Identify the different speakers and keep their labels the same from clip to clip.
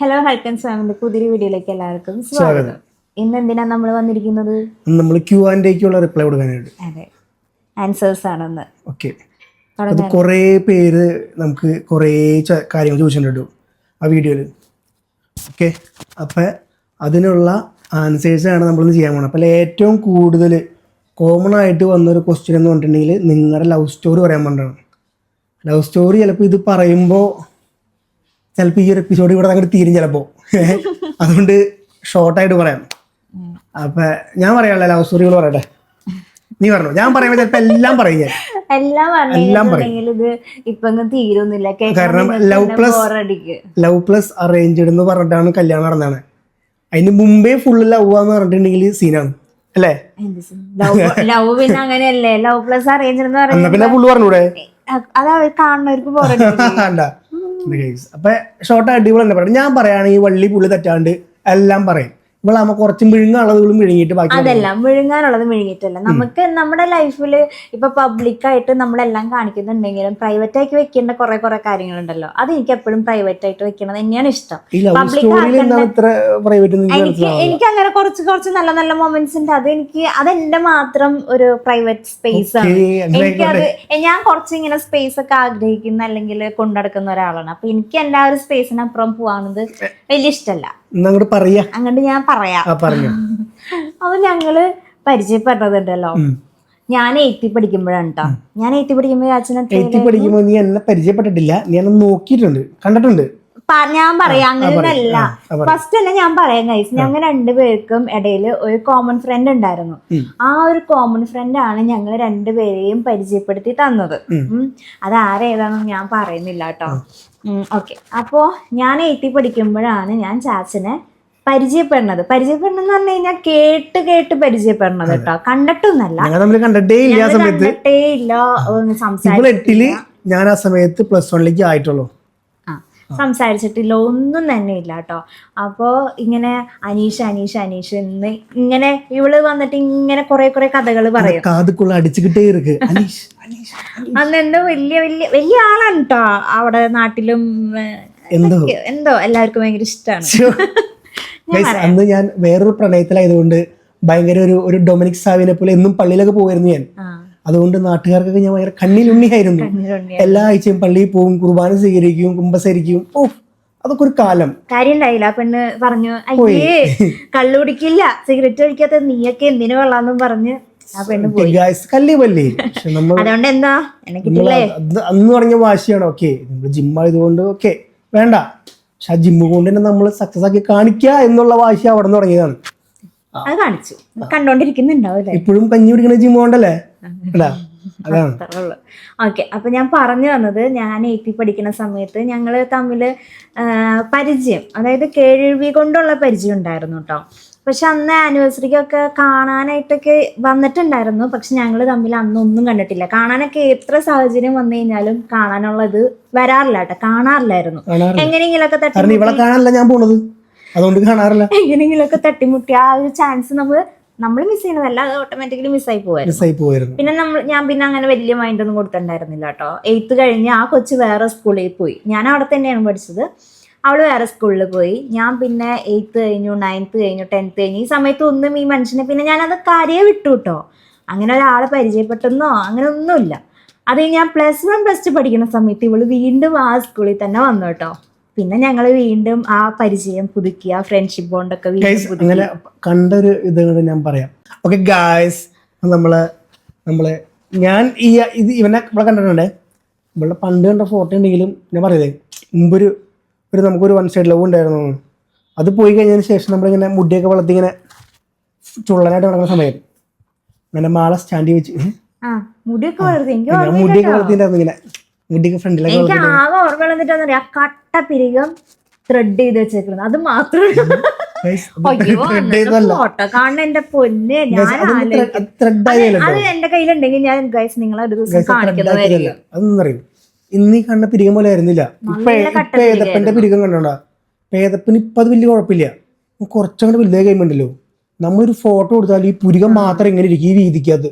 Speaker 1: Hello ഹൽക്കൻസ് family പുതിയൊരു വീഡിയോയിലേക്ക് എല്ലാവർക്കും സ്വാഗതം. ഇന്ന് എന്തിനാ നമ്മൾ വന്നിരിക്കുന്നത്?
Speaker 2: നമ്മൾ Q&Aക്കുള്ള റിപ്ലൈ കൊടുക്കാനായിട്ട്.
Speaker 1: അതെ, ആൻസേഴ്സ് ആണെന്ന്.
Speaker 2: ഓക്കെ, അത് കുറേ പേര് നമുക്ക് കുറേ കാര്യങ്ങൾ ചോദിച്ചിട്ടുണ്ട് ആ വീഡിയോയിൽ. ഓക്കെ, അപ്പം അതിനുള്ള ആൻസേഴ്സാണ് നമ്മളിന്ന് ചെയ്യാൻ പോകുന്നത്. അപ്പോൾ ഏറ്റവും കൂടുതൽ കോമൺ ആയിട്ട് വന്നൊരു ക്വസ്റ്റ്യൻ എന്ന് പറഞ്ഞിട്ടുണ്ടെങ്കിൽ നിങ്ങളുടെ ലവ് സ്റ്റോറി പറയാൻ വേണ്ടിയാണ്. ലവ് സ്റ്റോറി ചിലപ്പോൾ ഇത് പറയുമ്പോൾ ചിലപ്പോൾ ഈ ഒരു എപ്പിസോഡ് ഇവിടെ അങ്ങോട്ട് തീരും ചിലപ്പോൾ. അതുകൊണ്ട് ഷോർട്ടായിട്ട് പറയാം. അപ്പം ഞാൻ പറയാനുള്ള ലവ് സ്റ്റോറികൾ പറയട്ടെ. നീ പറഞ്ഞു, ഞാൻ പറയുമ്പോൾ ചിലപ്പോൾ എല്ലാം പറയും. ഞാൻ എല്ലാം പറയും. കാരണം ലവ് പ്ലസ് അറേഞ്ച്ഡ് എന്ന് പറഞ്ഞിട്ടാണ് കല്യാണം നടന്നതാണ്. അതിന് മുമ്പേ ഫുള്ള് ലവ് ആന്ന് പറഞ്ഞിട്ടുണ്ടെങ്കിൽ സീനാണ് അല്ലേ? പിന്നെ ഫുള്ള് പറഞ്ഞൂടെ? അപ്പൊ ഷോർട്ട് അടിപൊളി തന്നെ പറയും. ഞാൻ പറയുകയാണെങ്കിൽ വള്ളി പുള്ളി തെറ്റാണ്ട് എല്ലാം പറയും. ഇവളാകുമ്പോൾ കുറച്ച് മിഴുങ്ങാനുള്ളത് മിഴുങ്ങിയിട്ട് ബാക്കി
Speaker 1: അതെല്ലാം മിഴുങ്ങാനുള്ളത് മിഴുങ്ങിയിട്ടല്ല. നമുക്ക് നമ്മുടെ ലൈഫിൽ ഇപ്പൊ പബ്ലിക്കായിട്ട് നമ്മളെല്ലാം കാണിക്കുന്നുണ്ടെങ്കിലും പ്രൈവറ്റ് ആയിട്ട് വെക്കേണ്ട കുറെ കാര്യങ്ങളുണ്ടല്ലോ. അത് എനിക്ക് എപ്പോഴും പ്രൈവറ്റ് ആയിട്ട് വെക്കുന്നത് തന്നെയാണ് ഇഷ്ടം. എനിക്ക് അങ്ങനെ കുറച്ച് നല്ല നല്ല മൊമെന്റ്സ് ഉണ്ട്. അതെന്റെ മാത്രം ഒരു പ്രൈവറ്റ് സ്പേസ് ആണ്. എനിക്കത് ഞാൻ കുറച്ച് ഇങ്ങനെ സ്പേസ് ഒക്കെ ആഗ്രഹിക്കുന്ന അല്ലെങ്കിൽ കൊണ്ടുനടക്കുന്ന ഒരാളാണ്. അപ്പൊ എനിക്ക് എന്റെ ആ ഒരു സ്പേസിനപ്പുറം പോവാണത് വലിയ ഇഷ്ടമല്ല. അങ്ങോട്ട് ഞാൻ പറയാം. അപ്പൊ ഞങ്ങള് പരിചയപ്പെട്ടതുണ്ടല്ലോ, ഞാൻ 8th പഠിക്കുമ്പോഴാണ് കേട്ടോ. ഞാൻ 8th പഠിക്കുമ്പോ
Speaker 2: പഠിക്കുമ്പോ നീ എന്നെ പരിചയപ്പെട്ടിട്ടില്ല, നീ എന്നെ നോക്കിയിട്ടുണ്ട്, കണ്ടിട്ടുണ്ട്.
Speaker 1: ഞാൻ പറയാം, അങ്ങനെയല്ല. ഫസ്റ്റ് തന്നെ ഞാൻ പറയാം ഗൈസ്, ഞങ്ങൾ രണ്ടുപേർക്കും ഇടയിൽ ഒരു കോമൺ ഫ്രണ്ട് ഉണ്ടായിരുന്നു. ആ ഒരു കോമൺ ഫ്രണ്ട് ആണ് ഞങ്ങൾ രണ്ടുപേരെയും പരിചയപ്പെടുത്തി തന്നത്. അത് ആരേതാണെന്ന് ഞാൻ പറയുന്നില്ല കേട്ടോ. ഓക്കെ, അപ്പോ ഞാൻ 8th പഠിക്കുമ്പോഴാണ് ഞാൻ ചാച്ചനെ പരിചയപ്പെടുന്നത് എന്ന് പറഞ്ഞു കഴിഞ്ഞാൽ കേട്ട് പരിചയപ്പെടുന്നത് കേട്ടോ. കണ്ടിട്ടൊന്നല്ല,
Speaker 2: കണ്ടിട്ടേ ഇല്ല. സംസാരിച്ചിട്ടില്ല. ഞാൻ ആ സമയത്ത് +1 ആയിട്ടുള്ളൂ.
Speaker 1: സംസാരിച്ചിട്ടില്ല, ഒന്നും തന്നെ ഇല്ല കേട്ടോ. അപ്പോ ഇങ്ങനെ അനീഷ് എന്ന് ഇങ്ങനെ ഇവള് വന്നിട്ട് ഇങ്ങനെ കുറെ കഥകൾ പറയും. അന്ന് എന്തോ വലിയ ആളാണ് കേട്ടോ അവിടെ നാട്ടിലും. എന്തോ എല്ലാവർക്കും ഭയങ്കര ഇഷ്ടമാണ്.
Speaker 2: അന്ന് ഞാൻ വേറൊരു പ്രണയത്തിലായതുകൊണ്ട് ഭയങ്കര ഒരു ഡൊമിനിക് സാവിനെ പോലെ എന്നും പള്ളിയിലൊക്കെ പോകുമായിരുന്നു ഞാൻ. അതുകൊണ്ട് നാട്ടുകാർക്കൊക്കെ ഞാൻ ഭയങ്കര കണ്ണിലുണ്ണിയായിരുന്നു. എല്ലാ ആഴ്ചയും പള്ളിയിൽ പോകും, കുർബാന സ്വീകരിക്കും, കുമ്പസരിക്കും. അതൊക്കെ ഒരു കാലം.
Speaker 1: കാര്യം ഉണ്ടായില്ല. പെണ്ണ് പറഞ്ഞു, അയ്യേ കള്ളു കുടിക്കില്ല, സിഗരറ്റ് കഴിക്കാത്ത നീയൊക്കെ എന്തിനു കൊള്ളാന്നും പറഞ്ഞ് ആ പെണ്ണ് പോയി. അതുകൊണ്ട് എന്താ
Speaker 2: അന്ന് പറഞ്ഞ വാശിയാണ്. ഓക്കെ, നമ്മള് ജിമ്മായതുകൊണ്ട് ഓക്കെ വേണ്ട, പക്ഷെ ആ ജിമ്മ് കൊണ്ട് തന്നെ നമ്മൾ സക്സസ് ആക്കി കാണിക്കുക എന്നുള്ള വാശി അവിടെ നിന്ന് തുടങ്ങിയതാണ്.
Speaker 1: അത് കാണിച്ചു, കണ്ടോണ്ടിരിക്കുന്നുണ്ടാവില്ലേ?
Speaker 2: ഇപ്പോഴും കഞ്ഞി പിടിക്കുന്ന ജിമ്മ് കൊണ്ടല്ലേ?
Speaker 1: ഓക്കെ, അപ്പൊ ഞാൻ പറഞ്ഞു വന്നത്, ഞാൻ 8th പഠിക്കുന്ന സമയത്ത് ഞങ്ങള് തമ്മില് പരിചയം, അതായത് കേൾവി കൊണ്ടുള്ള പരിചയം ഉണ്ടായിരുന്നു കേട്ടോ. പക്ഷെ അന്ന് ആനിവേഴ്സറിക്കൊക്കെ കാണാനായിട്ടൊക്കെ വന്നിട്ടുണ്ടായിരുന്നു. പക്ഷെ ഞങ്ങൾ തമ്മിൽ അന്നൊന്നും കണ്ടിട്ടില്ല. കാണാനൊക്കെ എത്ര സാഹചര്യം വന്നു കഴിഞ്ഞാലും കാണാനുള്ളത് വരാറില്ല കേട്ടോ, കാണാറില്ലായിരുന്നു. എങ്ങനെയെങ്കിലൊക്കെ എങ്ങനെയെങ്കിലൊക്കെ തട്ടിമുട്ടി ആ ഒരു ചാൻസ് നമ്മൾ മിസ് ചെയ്യുന്നതല്ല, അത് ഓട്ടോമാറ്റിക്കലി മിസ്സായി പോവായിരുന്നു. പിന്നെ ഞാൻ അങ്ങനെ വലിയ മൈൻഡ് ഒന്നും കൊടുത്തിട്ടുണ്ടായിരുന്നില്ല കേട്ടോ. 8th കഴിഞ്ഞ് ആ കൊച്ച് വേറെ സ്കൂളിൽ പോയി. ഞാൻ അവിടെ തന്നെയാണ് പഠിച്ചത്, അവള് വേറെ സ്കൂളിൽ പോയി. ഞാൻ പിന്നെ 8th കഴിഞ്ഞു, 9th കഴിഞ്ഞു, 10th കഴിഞ്ഞു. ഈ സമയത്ത് ഒന്നും ഈ മനുഷ്യനെ പിന്നെ ഞാനത് കാര്യം വിട്ടു കേട്ടോ. അങ്ങനെ ഒരാളെ പരിചയപ്പെട്ടെന്നോ അങ്ങനെ ഒന്നുമില്ല. അത് ഞാൻ +1 +2 പഠിക്കുന്ന സമയത്ത് ഇവള് വീണ്ടും ആ സ്കൂളിൽ തന്നെ വന്നു കേട്ടോ. പിന്നെ ഞങ്ങള് വീണ്ടും ആ പരിചയം പുതുക്കിയ ഫ്രണ്ട്ഷിപ്പ് ബോണ്ടൊക്കെ
Speaker 2: അങ്ങനെ കണ്ടൊരു ഇത് ഞാൻ പറയാം. ഓക്കെ ഗായ്സ്, നമ്മള് ഞാൻ ഇവനെ ഇവിടെ കണ്ടിട്ടുണ്ടേ. ഇവിടെ പണ്ട് കണ്ട ഫോട്ടോ ഉണ്ടെങ്കിലും ഞാൻ പറയുന്നത് മുമ്പൊരു നമുക്കൊരു 1 സൈഡ് ലവ് ഉണ്ടായിരുന്നു. അത് പോയി കഴിഞ്ഞതിന് ശേഷം നമ്മളിങ്ങനെ മുടിയൊക്കെ വളർത്തി ഇങ്ങനെ ചുള്ളനായിട്ട് നടക്കുന്ന സമയം അങ്ങനെ മാളെ സ്റ്റാൻഡ് വെച്ച്
Speaker 1: മുടിയൊക്കെ
Speaker 2: വളർത്തിണ്ടായിരുന്നു. ഇങ്ങനെ മുടിയൊക്കെ ഫ്രണ്ടിലൊക്കെ
Speaker 1: കട്ട പിരികം ത്രെഡ് ചെയ്ത് വെച്ചേക്കുന്നത്, അത് മാത്രമേ ഫോട്ടോ കാണുന്ന. എന്റെ പൊന്നെ, അത് എന്റെ കയ്യിലുണ്ടെങ്കിൽ ഞാൻ ഗൈസ് നിങ്ങളെ ഒരു ദിവസം കാണിക്കുന്നതായിരിക്കും.
Speaker 2: അതൊന്നും അറിയും. ഇന്നീ കണ്ട പിരികം പോലെ ആയിരുന്നില്ല. പേദപ്പന്റെ പിരികം കണ്ടോണ്ടാ. പേദപ്പിന് ഇപ്പൊ അത് വലിയ കുഴപ്പമില്ല, കുറച്ചങ്ങോട്ട് വലിയ കഴിയുമ്പോണ്ടല്ലോ നമ്മളൊരു ഫോട്ടോ കൊടുത്താൽ ഈ പുരികം മാത്രം എങ്ങനെ ഇരിക്കും ഈ വീതിക്കകത്ത്.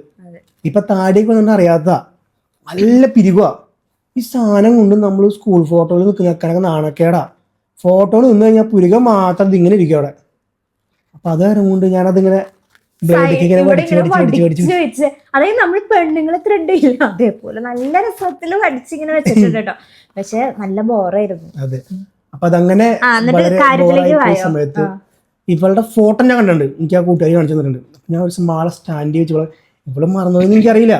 Speaker 2: ഇപ്പൊ താടിയൊക്കെ ഒന്നും അറിയാത്ത നല്ല പിരിക. ഈ സാധനം കൊണ്ട് നമ്മൾ സ്കൂൾ ഫോട്ടോയിൽ നിൽക്കുന്ന നാണക്കേടാ. ഫോട്ടോ നിന്ന് കഴിഞ്ഞാൽ പുരുകം മാത്രം ഇങ്ങനെ ഇരിക്കും അവിടെ. അപ്പൊ അത് കാരണം കൊണ്ട് ഞാനതിങ്ങനെ
Speaker 1: അതായത് നമ്മൾ പെണ്ണുങ്ങളെ ത്രെഡ് ഇല്ല അതേപോലെ നല്ല രസത്തിൽ പഠിച്ചിങ്ങനെ വെച്ചിട്ടുണ്ട് കേട്ടോ. പക്ഷെ നല്ല ബോറായിരുന്നു.
Speaker 2: അതെ. അപ്പൊ അതങ്ങനെ സമയത്ത് ഇവളുടെ ഫോട്ടോ ഞാൻ കണ്ടിട്ടുണ്ട്. എനിക്ക് ആ കൂട്ടുകാരി കാണിച്ചു തന്നിട്ടുണ്ട്. ഞാൻ ഒരു മാളെ സ്റ്റാൻഡ് വെച്ച് ഇവള് മറന്നുപോയെന്ന് എനിക്കറിയില്ല.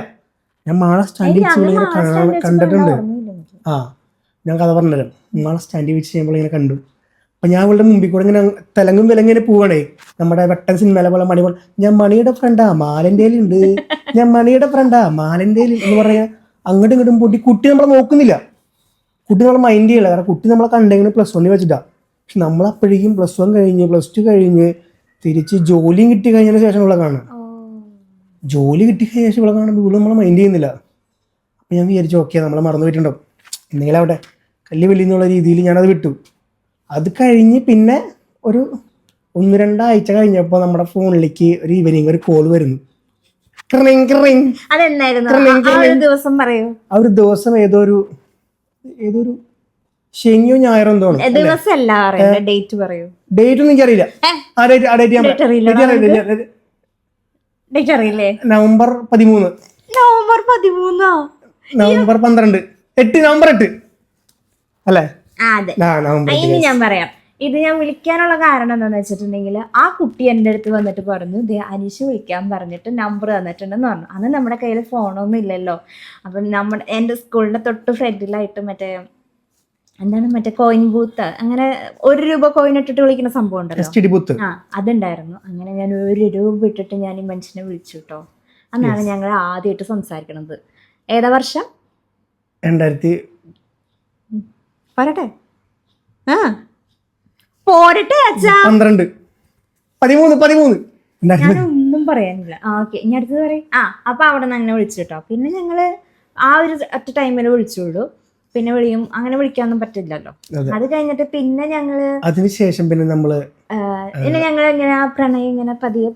Speaker 2: ഞാൻ മാളെ സ്റ്റാൻഡ് വെച്ച് കണ്ടിട്ടുണ്ട്. ആ ഞാൻ കഥ പറഞ്ഞുതരാം. മാളെ സ്റ്റാൻഡ് വെച്ച് ചെയ്യുമ്പോൾ ഇങ്ങനെ കണ്ടു. അപ്പൊ ഞാൻ ഇവളുടെ മുമ്പിൽ കൂടെ ഇങ്ങനെ തെലങ്കും വിലങ്ങനെ പോവാണേ. നമ്മുടെ വെട്ടൻ സിനിമയിലെ പോലെ മണി പോലെ ഞാൻ മണിയുടെ ഫ്രണ്ടാ മാലന്റേലുണ്ട്, ഞാൻ മണിയുടെ ഫ്രണ്ടാ മാലന്റേൽ എന്ന് പറഞ്ഞാൽ അങ്ങോട്ടും ഇങ്ങോട്ടും പൊട്ടി. കുട്ടി നമ്മളെ നോക്കുന്നില്ല, കുട്ടി നമ്മളെ മൈൻഡ് ചെയ്യില്ല. കാരണം കുട്ടി നമ്മളെ കണ്ടെങ്കിൽ +1 വെച്ചിട്ടാ. പക്ഷെ നമ്മളപ്പോഴേക്കും +1 കഴിഞ്ഞ് +2 കഴിഞ്ഞ് തിരിച്ച് ജോലിയും കിട്ടി കഴിഞ്ഞതിന് ശേഷം ഇവിടെ കാണാം. ജോലി കിട്ടി കഴിഞ്ഞ ശേഷം ഇവിടെ കാണുമ്പോൾ ഇവിടെ നമ്മളെ മൈൻഡ് ചെയ്യുന്നില്ല. അപ്പൊ ഞാൻ വിചാരിച്ചു ഓക്കെ നമ്മളെ മറന്നു പോയിട്ടുണ്ടാവും, എന്തെങ്കിലും അവിടെ കല്ല് വെള്ളി എന്നുള്ള രീതിയിൽ ഞാനത് വിട്ടു. അത് കഴിഞ്ഞ് പിന്നെ ഒരു 1-2 ആഴ്ച കഴിഞ്ഞപ്പോൾ നമ്മുടെ ഫോണിലേക്ക് ഒരു ഈവനിങ് ഒരു കോൾ വരുന്നു. ആ ഒരു ദിവസം ഏതോ ഒരു ശനിയോ ഞായറോ തോന്നുന്നു. ഡേറ്റ് ഒന്നും എനിക്കറിയില്ല. നവംബർ 13. നവംബർ 12 നവംബർ 8 അല്ലേ?
Speaker 1: ഇനി ഞാൻ പറയാം. ഇത് ഞാൻ വിളിക്കാനുള്ള കാരണം എന്താണെന്ന് വെച്ചിട്ടുണ്ടെങ്കിൽ ആ കുട്ടി എൻ്റെ അടുത്ത് വന്നിട്ട് പറഞ്ഞു അനീഷ് വിളിക്കാൻ പറഞ്ഞിട്ട് നമ്പർ തന്നിട്ടുണ്ടെന്ന് പറഞ്ഞു. അന്ന് നമ്മുടെ കയ്യിൽ ഫോണൊന്നും ഇല്ലല്ലോ. അപ്പം എൻ്റെ സ്കൂളിൻ്റെ തൊട്ട് ഫ്രണ്ടിലായിട്ട് മറ്റേ കോയിൻ ബൂത്ത്, അങ്ങനെ 1 രൂപ കോയിൻ ഇട്ടിട്ട് വിളിക്കുന്ന സംഭവം ഉണ്ടല്ലോ, അതുണ്ടായിരുന്നു. അങ്ങനെ ഞാൻ 1 രൂപ ഇട്ടിട്ട് ഞാൻ ഈ മനുഷ്യനെ വിളിച്ചു കേട്ടോ. അന്നാണ് ഞങ്ങൾ ആദ്യമായിട്ട് സംസാരിക്കണത്. ഏതാ വർഷം?
Speaker 2: 2000
Speaker 1: പറട്ടെ പോരട്ടെ അച്ഛാ
Speaker 2: 13
Speaker 1: ഞാനൊന്നും പറയാനില്ല. ഓക്കെ ഇനി അടുത്തത് പറയും. അപ്പൊ അവിടെ നിന്ന് അങ്ങനെ വിളിച്ചു കേട്ടോ. പിന്നെ ഞങ്ങള് ആ ഒരു ഒറ്റ ടൈമിൽ വിളിച്ചുള്ളൂ. പിന്നെ അങ്ങനെ വിളിക്കാനൊന്നും പറ്റില്ലല്ലോ. അത് കഴിഞ്ഞിട്ട് പിന്നെ ഞങ്ങള്
Speaker 2: അതിനുശേഷം പിന്നെ
Speaker 1: ഞങ്ങൾ ഇങ്ങനെ ആ പ്രണയം ഇങ്ങനെ പതിയെ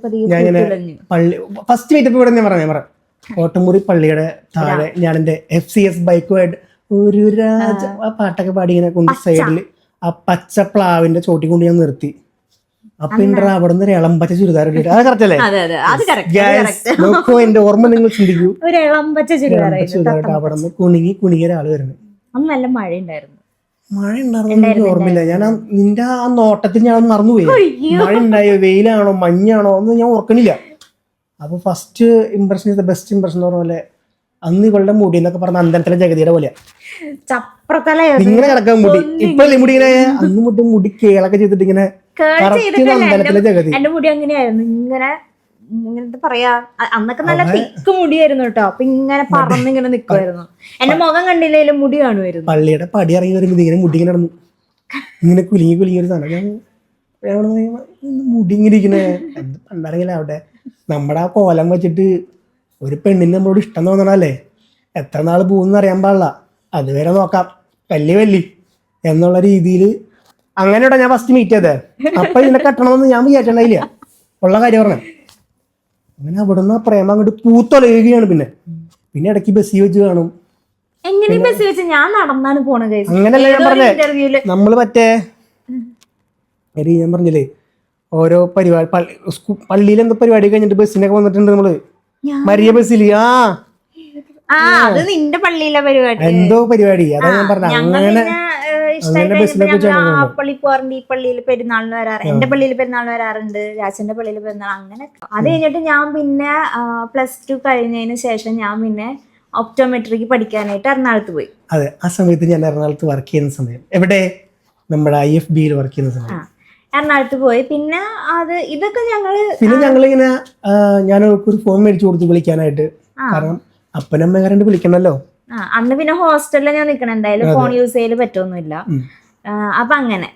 Speaker 2: ഫസ്റ്റ് മീറ്റപ്പ് ഇവിടെ ഞാൻ പറയാം കോട്ടമുറി പള്ളിയുടെ താഴെ ഞാൻ എന്റെ FCS ബൈക്കുമായിട്ട് ഒരു രാജ ആ പാട്ടൊക്കെ പാടി ഇങ്ങനെ കൊണ്ട് സൈഡില് ആ പച്ച പ്ലാവിന്റെ ചോട്ടി കൊണ്ട് ഞാൻ നിർത്തി. അപ്പൊ അവിടെ നിന്ന് ഒരു ഇളമ്പച്ച ചുരിദാർ ഇട്ടിട്ട് അത് കറക്റ്റ് അല്ലേ? നോക്കൂ എന്റെ ഓർമ്മ നിങ്ങൾ ചിന്തിക്കൂ. ചുരിദാർ അവിടെ നിന്ന് കുണിങ്ങിയ ഒരാള് വരുന്നത്.
Speaker 1: നല്ല മഴ ഉണ്ടായിരുന്നു.
Speaker 2: മഴ ഉണ്ടായിരുന്നു ഓർമ്മയില്ല. ഞാൻ നിന്റെ ആ നോട്ടത്തിൽ ഞാൻ മറന്നുപോയി. മഴ ഉണ്ടായോ വെയിലാണോ മഞ്ഞാണോ ഒന്നും ഞാൻ ഓർക്കണില്ല. അപ്പൊ first impression is the best impression എന്ന് പറഞ്ഞ പോലെ അന്ന് ഇവളുടെ മുടി എന്നൊക്കെ പറഞ്ഞ അന്തരത്തിലെ ജഗതിയുടെ പോലെയാ ഇങ്ങനെ കിടക്കാൻ മുടി. ഇപ്പഴല്ലേ മുടി ഇങ്ങനെ അന്ന് മുടി കേളൊക്കെ ചെയ്തിട്ട് ഇങ്ങനെ അന്തരത്തിലെ ജഗതി.
Speaker 1: എന്റെ മുടി അങ്ങനെയായിരുന്നു, ഇങ്ങനത്തെ പറയാ. അന്നൊക്കെ നല്ല തിക്ക് മുടിയായിരുന്നു കേട്ടോ. അപ്പൊ ഇങ്ങനെ പറന്നിങ്ങനെ നിക്കുമായിരുന്നു. എന്റെ മുഖം കണ്ടില്ലേലും മുടി കാണുമായിരുന്നു.
Speaker 2: പള്ളിയുടെ പടി ഇറങ്ങി വരുമ്പോ ഇങ്ങനെ മുടി ഇങ്ങനെ നടന്നു ഇങ്ങനെ കുലുങ്ങി ഒരു സാധനം. മുടി ഇങ്ങനെ ഇരിക്കണേ എന്ത് പണ്ടാണെങ്കിലും അവിടെ നമ്മുടെ ആ കോലം വെച്ചിട്ട് ഒരു പെണ്ണിന് നമ്മളോട് ഇഷ്ടം തോന്നണല്ലേ. എത്ര നാൾ പോകുന്ന അറിയാൻ പാടില്ല, അതുവരെ നോക്കാം വല്ലി എന്നുള്ള രീതിയിൽ അങ്ങനെയാ ഞാൻ ഫസ്റ്റ് മീറ്റ് ചെയ്തേ. അപ്പൊ ഇതിനെ കെട്ടണമെന്ന് ഞാൻ വിചാരിച്ചിട്ടുണ്ടായില്ല, ഉള്ള കാര്യം പറഞ്ഞ. അങ്ങനെ അവിടെ നിന്ന് പ്രേമം അങ്ങോട്ട് പൂത്തൊലയുകയാണ്. പിന്നെ ഇടയ്ക്ക് ബസ്സിൽ വെച്ച് കാണും. അങ്ങനല്ല ഞാൻ പറഞ്ഞേ. നമ്മള് മറ്റേ ഞാൻ പറഞ്ഞില്ലേ ഓരോ പരിപാടി പള്ളിയിൽ എന്തോ പരിപാടി കഴിഞ്ഞിട്ട് ബസ്സിനൊക്കെ വന്നിട്ടുണ്ട് നമ്മള്. മരിയ ബസ്സിൽ
Speaker 1: നിന്റെ പള്ളിയിലെ പരിപാടി
Speaker 2: എന്തോ പരിപാടി അതാ ഞാൻ പറഞ്ഞ.
Speaker 1: പള്ളി പോകാറുണ്ട്. ഈ പള്ളിയിൽ പെരുന്നാളിന് വരാറ്, എന്റെ പള്ളിയിൽ പെരുന്നാളിന് വരാറുണ്ട്, രാജന്റെ പള്ളിയിൽ പെരുന്നാൾ, അങ്ങനെ. അത് കഴിഞ്ഞിട്ട് ഞാൻ പിന്നെ +2 കഴിഞ്ഞതിന് ശേഷം ഞാൻ പിന്നെ ഒപ്റ്റോമെട്രിക്ക് പഠിക്കാനായിട്ട് എറണാകുളത്ത് പോയി.
Speaker 2: അതെ, ആ സമയത്ത് ഞാൻ എറണാകുളത്ത് വർക്ക് ചെയ്യുന്ന സമയം, എവിടെ നമ്മുടെ IFBയിൽ വർക്ക് ചെയ്യുന്ന സമയം
Speaker 1: എറണാകുളത്ത് പോയി. പിന്നെ ഇതൊക്കെ
Speaker 2: ഞങ്ങളിങ്ങനെ ഞാനൊരു ഫോൺ മേടിച്ചു കൊടുത്തു വിളിക്കാനായിട്ട്. കാരണം അപ്പനമ്മ വിളിക്കണല്ലോ.
Speaker 1: അന്ന് പിന്നെ ഹോസ്റ്റലിൽ ഞാൻ നിക്കണം, എന്തായാലും ഫോൺ യൂസ് ചെയ്യല് പറ്റൊന്നുമില്ല. അപ്പൊ അങ്ങനെ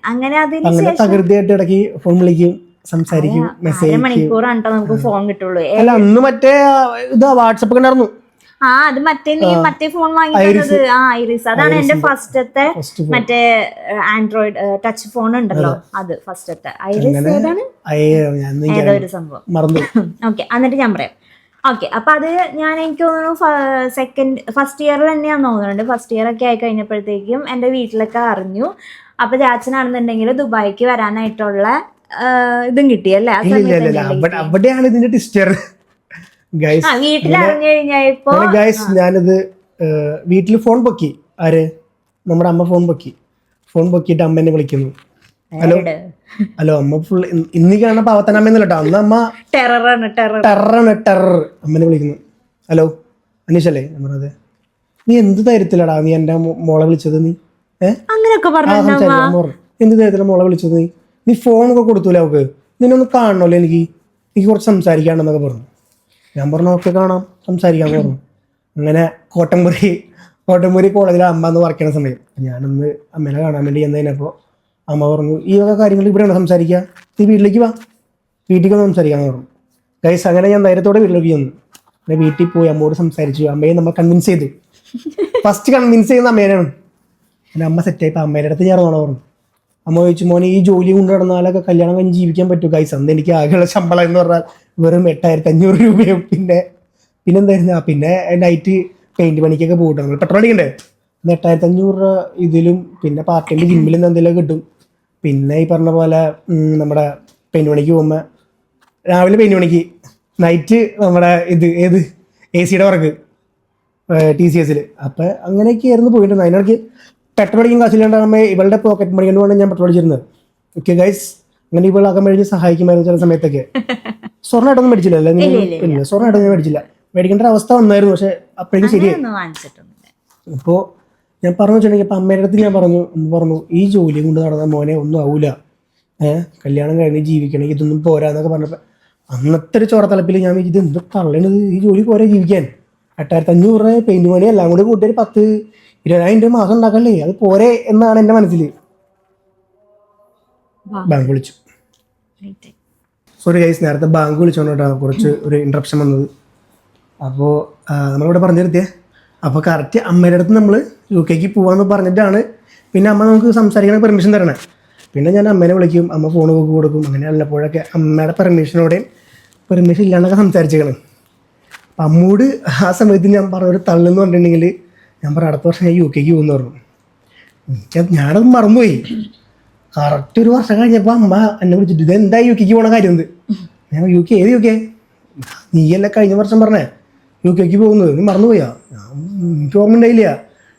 Speaker 2: തകൃതിയായിട്ട് ഇടയ്ക്ക് ഫോൺ വിളിക്കും, സംസാരിക്കും, മെസ്സേജ്
Speaker 1: മണിക്കൂറാണ് കേട്ടോ നമുക്ക് ഫോൺ കിട്ടുള്ളൂ.
Speaker 2: അന്ന് മറ്റേ വാട്സപ്പ് ഒക്കെ ഉണ്ടായിരുന്നു.
Speaker 1: അത് മറ്റേ ഫോൺ വാങ്ങിക്കുന്നത് ഐറിസ്. അതാണ് എന്റെ ഫസ്റ്റത്തെ മറ്റേ ആൻഡ്രോയിഡ് ടച്ച് ഫോൺ ഉണ്ടല്ലോ, അത് ഫസ്റ്റത്തെ ഐറിസ്. ഏതാണ് ഏതോ ഒരു സംഭവം. ഓക്കെ, എന്നിട്ട് ഞാൻ പറയാം. ഓക്കെ, അപ്പൊ അത് എനിക്ക് തോന്നുന്നു ഫസ്റ്റ് ഇയർ തന്നെയാന്ന് തോന്നുന്നുണ്ട്. ഫസ്റ്റ് ഇയർ ഒക്കെ ആയി കഴിഞ്ഞപ്പോഴത്തേക്കും എന്റെ വീട്ടിലൊക്കെ അറിഞ്ഞു. അപ്പൊ ചാച്ചനാണെന്നുണ്ടെങ്കിൽ ദുബായിക്ക് വരാനായിട്ടുള്ള ഇതും കിട്ടിയല്ലേ ആ
Speaker 2: ഇല്ല അവിടെയാണ് ഇതിന്റെ ടിസ്റ്റർ ഗൈസ്.
Speaker 1: വീട്ടിൽ അറിഞ്ഞു കഴിഞ്ഞപ്പോ
Speaker 2: ഞാനിത് വീട്ടിൽ ഫോൺ പൊക്കി. ആര്? നമ്മുടെ അമ്മ ഫോൺ പൊക്കിയിട്ട് അമ്മ എന്നെ വിളിക്കുന്നു. ഹലോ അമ്മ ഫുൾ ഇന്ന് കാണുന്ന പാവത്തനമ്മ കേട്ടോ. അന്ന് അമ്മ ടെറർ അമ്മനെ വിളിക്കുന്നു. ഹലോ അനീഷല്ലേ? ഞാൻ പറഞ്ഞത് നീ എന്ത് ധൈര്യത്തിലടാ നീ എന്റെ മോളെ വിളിച്ചത്? നീ
Speaker 1: അങ്ങനെയൊക്കെ
Speaker 2: എന്ത് ധൈര്യത്തില മോളെ വിളിച്ചത്? നീ ഫോണൊക്കെ കൊടുത്തൂല അവക്ക്, നിന്നൊന്ന് കാണണല്ലോ, എനിക്ക് കുറച്ച് സംസാരിക്കാണ്ടെന്നൊക്കെ പറഞ്ഞു. ഞാൻ പറഞ്ഞു ഓക്കെ കാണാം, സംസാരിക്കാന്ന് പറഞ്ഞു. അങ്ങനെ കോട്ടമ്പുരി കോളേജിൽ അമ്മ എന്ന് വർക്ക് ചെയ്യുന്ന സമയം ഞാനൊന്ന് അമ്മേനെ കാണാൻ വേണ്ടി എന്നതിനപ്പോൾ അമ്മ പറഞ്ഞു ഈ വക കാര്യങ്ങൾ ഇവിടെയാണ് സംസാരിക്കുക, നീ വീട്ടിലേക്ക് വാ, വീട്ടിലേക്ക് വന്ന് സംസാരിക്കാമെന്ന് പറഞ്ഞു. ഗൈസ് അങ്ങനെ ഞാൻ ധൈര്യത്തോടെ വീട്ടിലേക്ക് വന്നു. പിന്നെ വീട്ടിൽ പോയി അമ്മയോട് സംസാരിച്ചു. അമ്മയെ നമ്മൾ കൺവിൻസ് ചെയ്തു. ഫസ്റ്റ് കൺവിൻസ് ചെയ്യുന്ന അമ്മേനാണ്. പിന്നെ അമ്മ സെറ്റായിപ്പോൾ അമ്മയുടെ അടുത്ത് ഞാൻ പറഞ്ഞു. അമ്മ ചോദിച്ചു മോനെ ഈ ജോലി കൊണ്ട് നടന്നാലൊക്കെ കല്യാണം കഴിഞ്ഞ് ജീവിക്കാൻ പറ്റുമോ? ഗൈസ് അന്ന് എനിക്ക് ആകെയുള്ള ശമ്പളം എന്ന് പറഞ്ഞാൽ വെറും 8,500 രൂപയും പിന്നെന്തായിരുന്നു പിന്നെ നൈറ്റ് പെയിന്റ് പണിക്കൊക്കെ പോകട്ടെ, നമ്മൾ പെട്രോൾ അടിക്കണ്ടേ. 8,500 രൂപ ഇതിലും പിന്നെ പാർട്ട് ടൈം ജിമ്മിൽ നിന്ന് എന്തെങ്കിലും കിട്ടും. പിന്നെ ഈ പറഞ്ഞ പോലെ നമ്മുടെ പെയിന്റ് പണിക്ക് പോകുമ്പോൾ രാവിലെ പെയിന്റ് പണിക്ക്, നൈറ്റ് നമ്മുടെ ഏത് AC വർക്ക് TCS. അപ്പം അങ്ങനെയൊക്കെ ആയിരുന്നു പോയിട്ടുണ്ട്. അതിനിടയ്ക്ക് പെട്രോൾ അടിക്കാൻ കാശില്ലാണ്ടാകുമ്പോൾ ഇവളുടെ പോക്കറ്റ് മണി കൊണ്ടാണ് ഞാൻ പെട്രോൾ അടിച്ചിരുന്നത്. ഓക്കെ ഗൈസ്, അങ്ങനെ ഇവളാക്കാൻ മേടിച്ച് സഹായിക്കുമായിരുന്നു ചില സമയത്തൊക്കെ. സ്വർണ്ണമായിട്ടൊന്നും മേടിച്ചില്ല അല്ലേ? ഇല്ല, സ്വർണ്ണമായിട്ടൊന്നും മേടിച്ചില്ല. മേടിക്കേണ്ട അവസ്ഥ വന്നായിരുന്നു, പക്ഷെ അപ്പോഴേക്കും ശരിയായി. അപ്പോൾ ഞാൻ പറഞ്ഞു വെച്ചിട്ടുണ്ടെങ്കിൽ ഇപ്പം അമ്മയുടെ അടുത്ത് ഞാൻ പറഞ്ഞു ഈ ജോലി കൊണ്ട് നടന്ന മോനെ ഒന്നും ആവൂല, കല്യാണം കഴിഞ്ഞ് ജീവിക്കണമെങ്കിൽ ഇതൊന്നും പോരാന്നൊക്കെ പറഞ്ഞപ്പോൾ അന്നത്തെ ഒരു ചോറത്തലപ്പിൽ ഞാൻ ഇത് എന്ത് തള്ളണത്, ഈ ജോലി പോരാ ജീവിക്കാൻ. 8,500 രൂപ പെയിന്റ് പണി എല്ലാം കൂടി കൂട്ടിയൊരു 10,000-20,000 രൂപ മാസം ഉണ്ടാക്കല്ലേ, അത് പോരെ എന്നാണ് എൻ്റെ മനസ്സിൽ. ബാങ്ക് വിളിച്ചു. സോറി ഗൈസ്, നേരത്തെ ബാങ്ക് വിളിച്ചോണ്ടാണ് കുറച്ച് ഒരു ഇൻട്രപ്ഷൻ വന്നത്. അപ്പോൾ നമ്മളിവിടെ പറഞ്ഞു നിർത്തിയേ. അപ്പോൾ കറക്റ്റ് അമ്മയുടെ അടുത്ത് നമ്മൾ UK പോകാമെന്ന് പറഞ്ഞിട്ടാണ് പിന്നെ അമ്മ നമുക്ക് സംസാരിക്കാൻ പെർമിഷൻ തരണേ. പിന്നെ ഞാൻ അമ്മേനെ വിളിക്കും, അമ്മ ഫോൺ കൊടുക്കും. അങ്ങനെ ഉള്ളപ്പോഴൊക്കെ അമ്മയുടെ പെർമിഷൻ ഇല്ലാണ്ടൊക്കെ സംസാരിച്ചേക്കണം. അപ്പം അമ്മോട് ആ സമയത്ത് ഞാൻ പറഞ്ഞൊരു തള്ളെന്ന് പറഞ്ഞിട്ടുണ്ടെങ്കിൽ ഞാൻ പറഞ്ഞു അടുത്ത വർഷം ഞാൻ UK പോകുമെന്ന് പറഞ്ഞു. ഞാനത് മറന്നുപോയി. കറക്റ്റ് ഒരു വർഷം കഴിഞ്ഞപ്പോൾ അമ്മ എന്നെ വിളിച്ചിട്ട് ഇത് എന്താ UK പോകണ കാര്യം എന്ത്? ഞാൻ UK ഏത് UK? നീയല്ലേ കഴിഞ്ഞ വർഷം പറഞ്ഞേ UK പോകുന്നത്, നീ മറന്നുപോയാ? എനിക്ക് ഓർമ്മ ഉണ്ടായില്ല.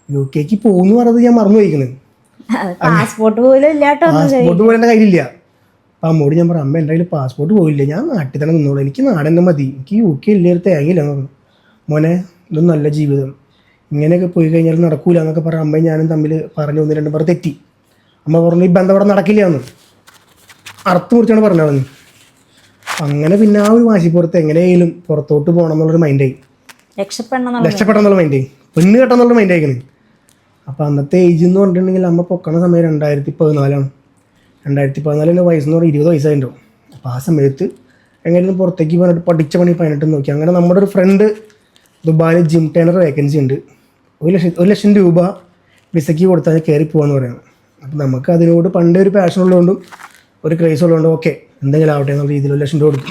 Speaker 2: UK പോകുന്നു പറഞ്ഞത് ഞാൻ മറന്നുപോയിക്കുന്നത്.
Speaker 1: പാസ്പോർട്ട് പോലും
Speaker 2: എൻ്റെ കയ്യിലില്ല. അപ്പം അമ്മോട് ഞാൻ പറഞ്ഞു അമ്മ എൻ്റെ കയ്യിൽ പാസ്പോർട്ട് പോയില്ല, ഞാൻ നാട്ടിൽ തന്നെ നിന്നോളൂ, എനിക്ക് നാടെന്നെ മതി, എനിക്ക് UK ഇല്ലാത്ത തേങ്ങയില്ല എന്ന് പറഞ്ഞു. മോനെ ഇതൊന്നും നല്ല ജീവിതം, ഇങ്ങനെയൊക്കെ പോയി കഴിഞ്ഞാൽ നടക്കൂല എന്നൊക്കെ പറഞ്ഞ അമ്മയും ഞാനും തമ്മിൽ പറഞ്ഞു 1-2 പേർ തെറ്റി. അമ്മ പറഞ്ഞു ഈ ബന്ധം അവിടെ നടക്കില്ല എന്ന് അർത്ഥം കുറിച്ചാണ് പറഞ്ഞത്. അങ്ങനെ പിന്നെ ആ ഒരു വാശിപ്പുറത്ത് എങ്ങനെയെങ്കിലും പുറത്തോട്ട് പോകണം എന്നുള്ളൊരു മൈൻഡായി, രക്ഷപ്പെടണം എന്നുള്ള മൈൻഡായി, പെണ്ണ് കെട്ടെന്നുള്ള മൈൻഡായിക്കണ്. അപ്പം അന്നത്തെ ഏജ് എന്ന് പറഞ്ഞിട്ടുണ്ടെങ്കിൽ അമ്മ പൊക്കണ സമയം 2014. 2014 വയസ്സെന്ന് പറഞ്ഞാൽ 20 വയസ്സായിട്ടുണ്ടാവും. അപ്പോൾ ആ സമയത്ത് എങ്ങനെയും പുറത്തേക്ക് പോകാനായിട്ട് പഠിച്ച പണി 18 നോക്കി. അങ്ങനെ നമ്മുടെ ഒരു ഫ്രണ്ട് ദുബായിൽ ജിം ട്രെയിനർ വേക്കൻസി ഉണ്ട്, 1 ലക്ഷം രൂപ വിസയ്ക്ക് കൊടുത്താൽ കയറി പോകാമെന്ന് പറയുന്നത്. അപ്പം നമുക്ക് അതിനോട് പണ്ടേ ഒരു പാഷൻ ഉള്ളതുകൊണ്ടും ഒരു ക്രേസ് ഉള്ളതുകൊണ്ടും ഓക്കെ എന്തെങ്കിലും ആവട്ടെ എന്നുള്ള രീതിയിൽ 1 ലക്ഷം രൂപ കൊടുത്തു.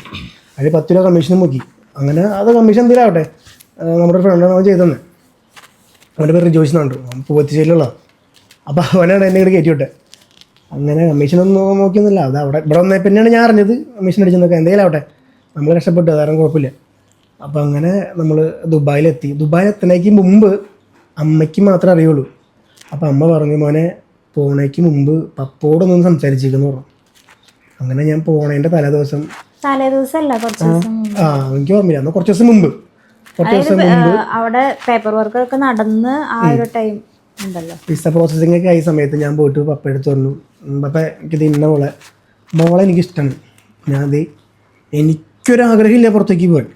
Speaker 2: അതിൽ 10 രൂപ കമ്മീഷനും നോക്കി. അങ്ങനെ അത് കമ്മീഷൻ എന്തെങ്കിലും ആവട്ടെ, നമ്മുടെ ഫ്രണ്ടാണ് അവൻ ചെയ്തത്. അവൻ്റെ പേര് റിജോയ്സ് എന്നുണ്ട്, അവൻ പൂവത്തിശ്ശേരിയിലുള്ള. അപ്പോൾ അവനാണ് എന്നെ ഇവിടെ കയറ്റി വിട്ടെ. അങ്ങനെ കമ്മീഷനൊന്നും നോക്കിയൊന്നുമില്ല, അത് അവിടെ ഇവിടെ വന്നേ പിന്നെയാണ് ഞാൻ അറിഞ്ഞത് കമ്മീഷൻ അടിച്ചെന്നൊക്കെ. എന്തെങ്കിലും ആവട്ടെ, നമ്മൾ രക്ഷപ്പെട്ടു, അതാരും കുഴപ്പമില്ല. അപ്പം അങ്ങനെ നമ്മൾ ദുബായിലെത്തി. ദുബായിലെത്തുന്നതിന് മുമ്പ് അമ്മയ്ക്ക് മാത്രമേ അറിയുള്ളൂ. അപ്പം അമ്മ പറഞ്ഞു മോനെ പോണേക്ക് മുമ്പ് പപ്പോടൊന്നും സംസാരിച്ചിരിക്കുന്നു പറഞ്ഞു. അങ്ങനെ ഞാൻ പോണേൻ്റെ തലേദിവസം എനിക്ക് ഓർമ്മയില്ല, എന്നാൽ കുറച്ച് ദിവസം മുമ്പ്
Speaker 1: അവിടെ പേപ്പർ വർക്ക് ഒക്കെ നടന്ന് ആ ഒരു ടൈം ഉണ്ടല്ലോ,
Speaker 2: വിസ പ്രോസസ്സിംഗ് ഒക്കെ ആയ സമയത്ത് ഞാൻ പോയിട്ട് പപ്പ എടുത്ത് പറഞ്ഞു പപ്പ എനിക്കിത് ഇന്ന മോളെ എനിക്കിഷ്ടമാണ്, ഞാനത് എനിക്കൊരാഗ്രഹമില്ല പുറത്തേക്ക് പോകാൻ,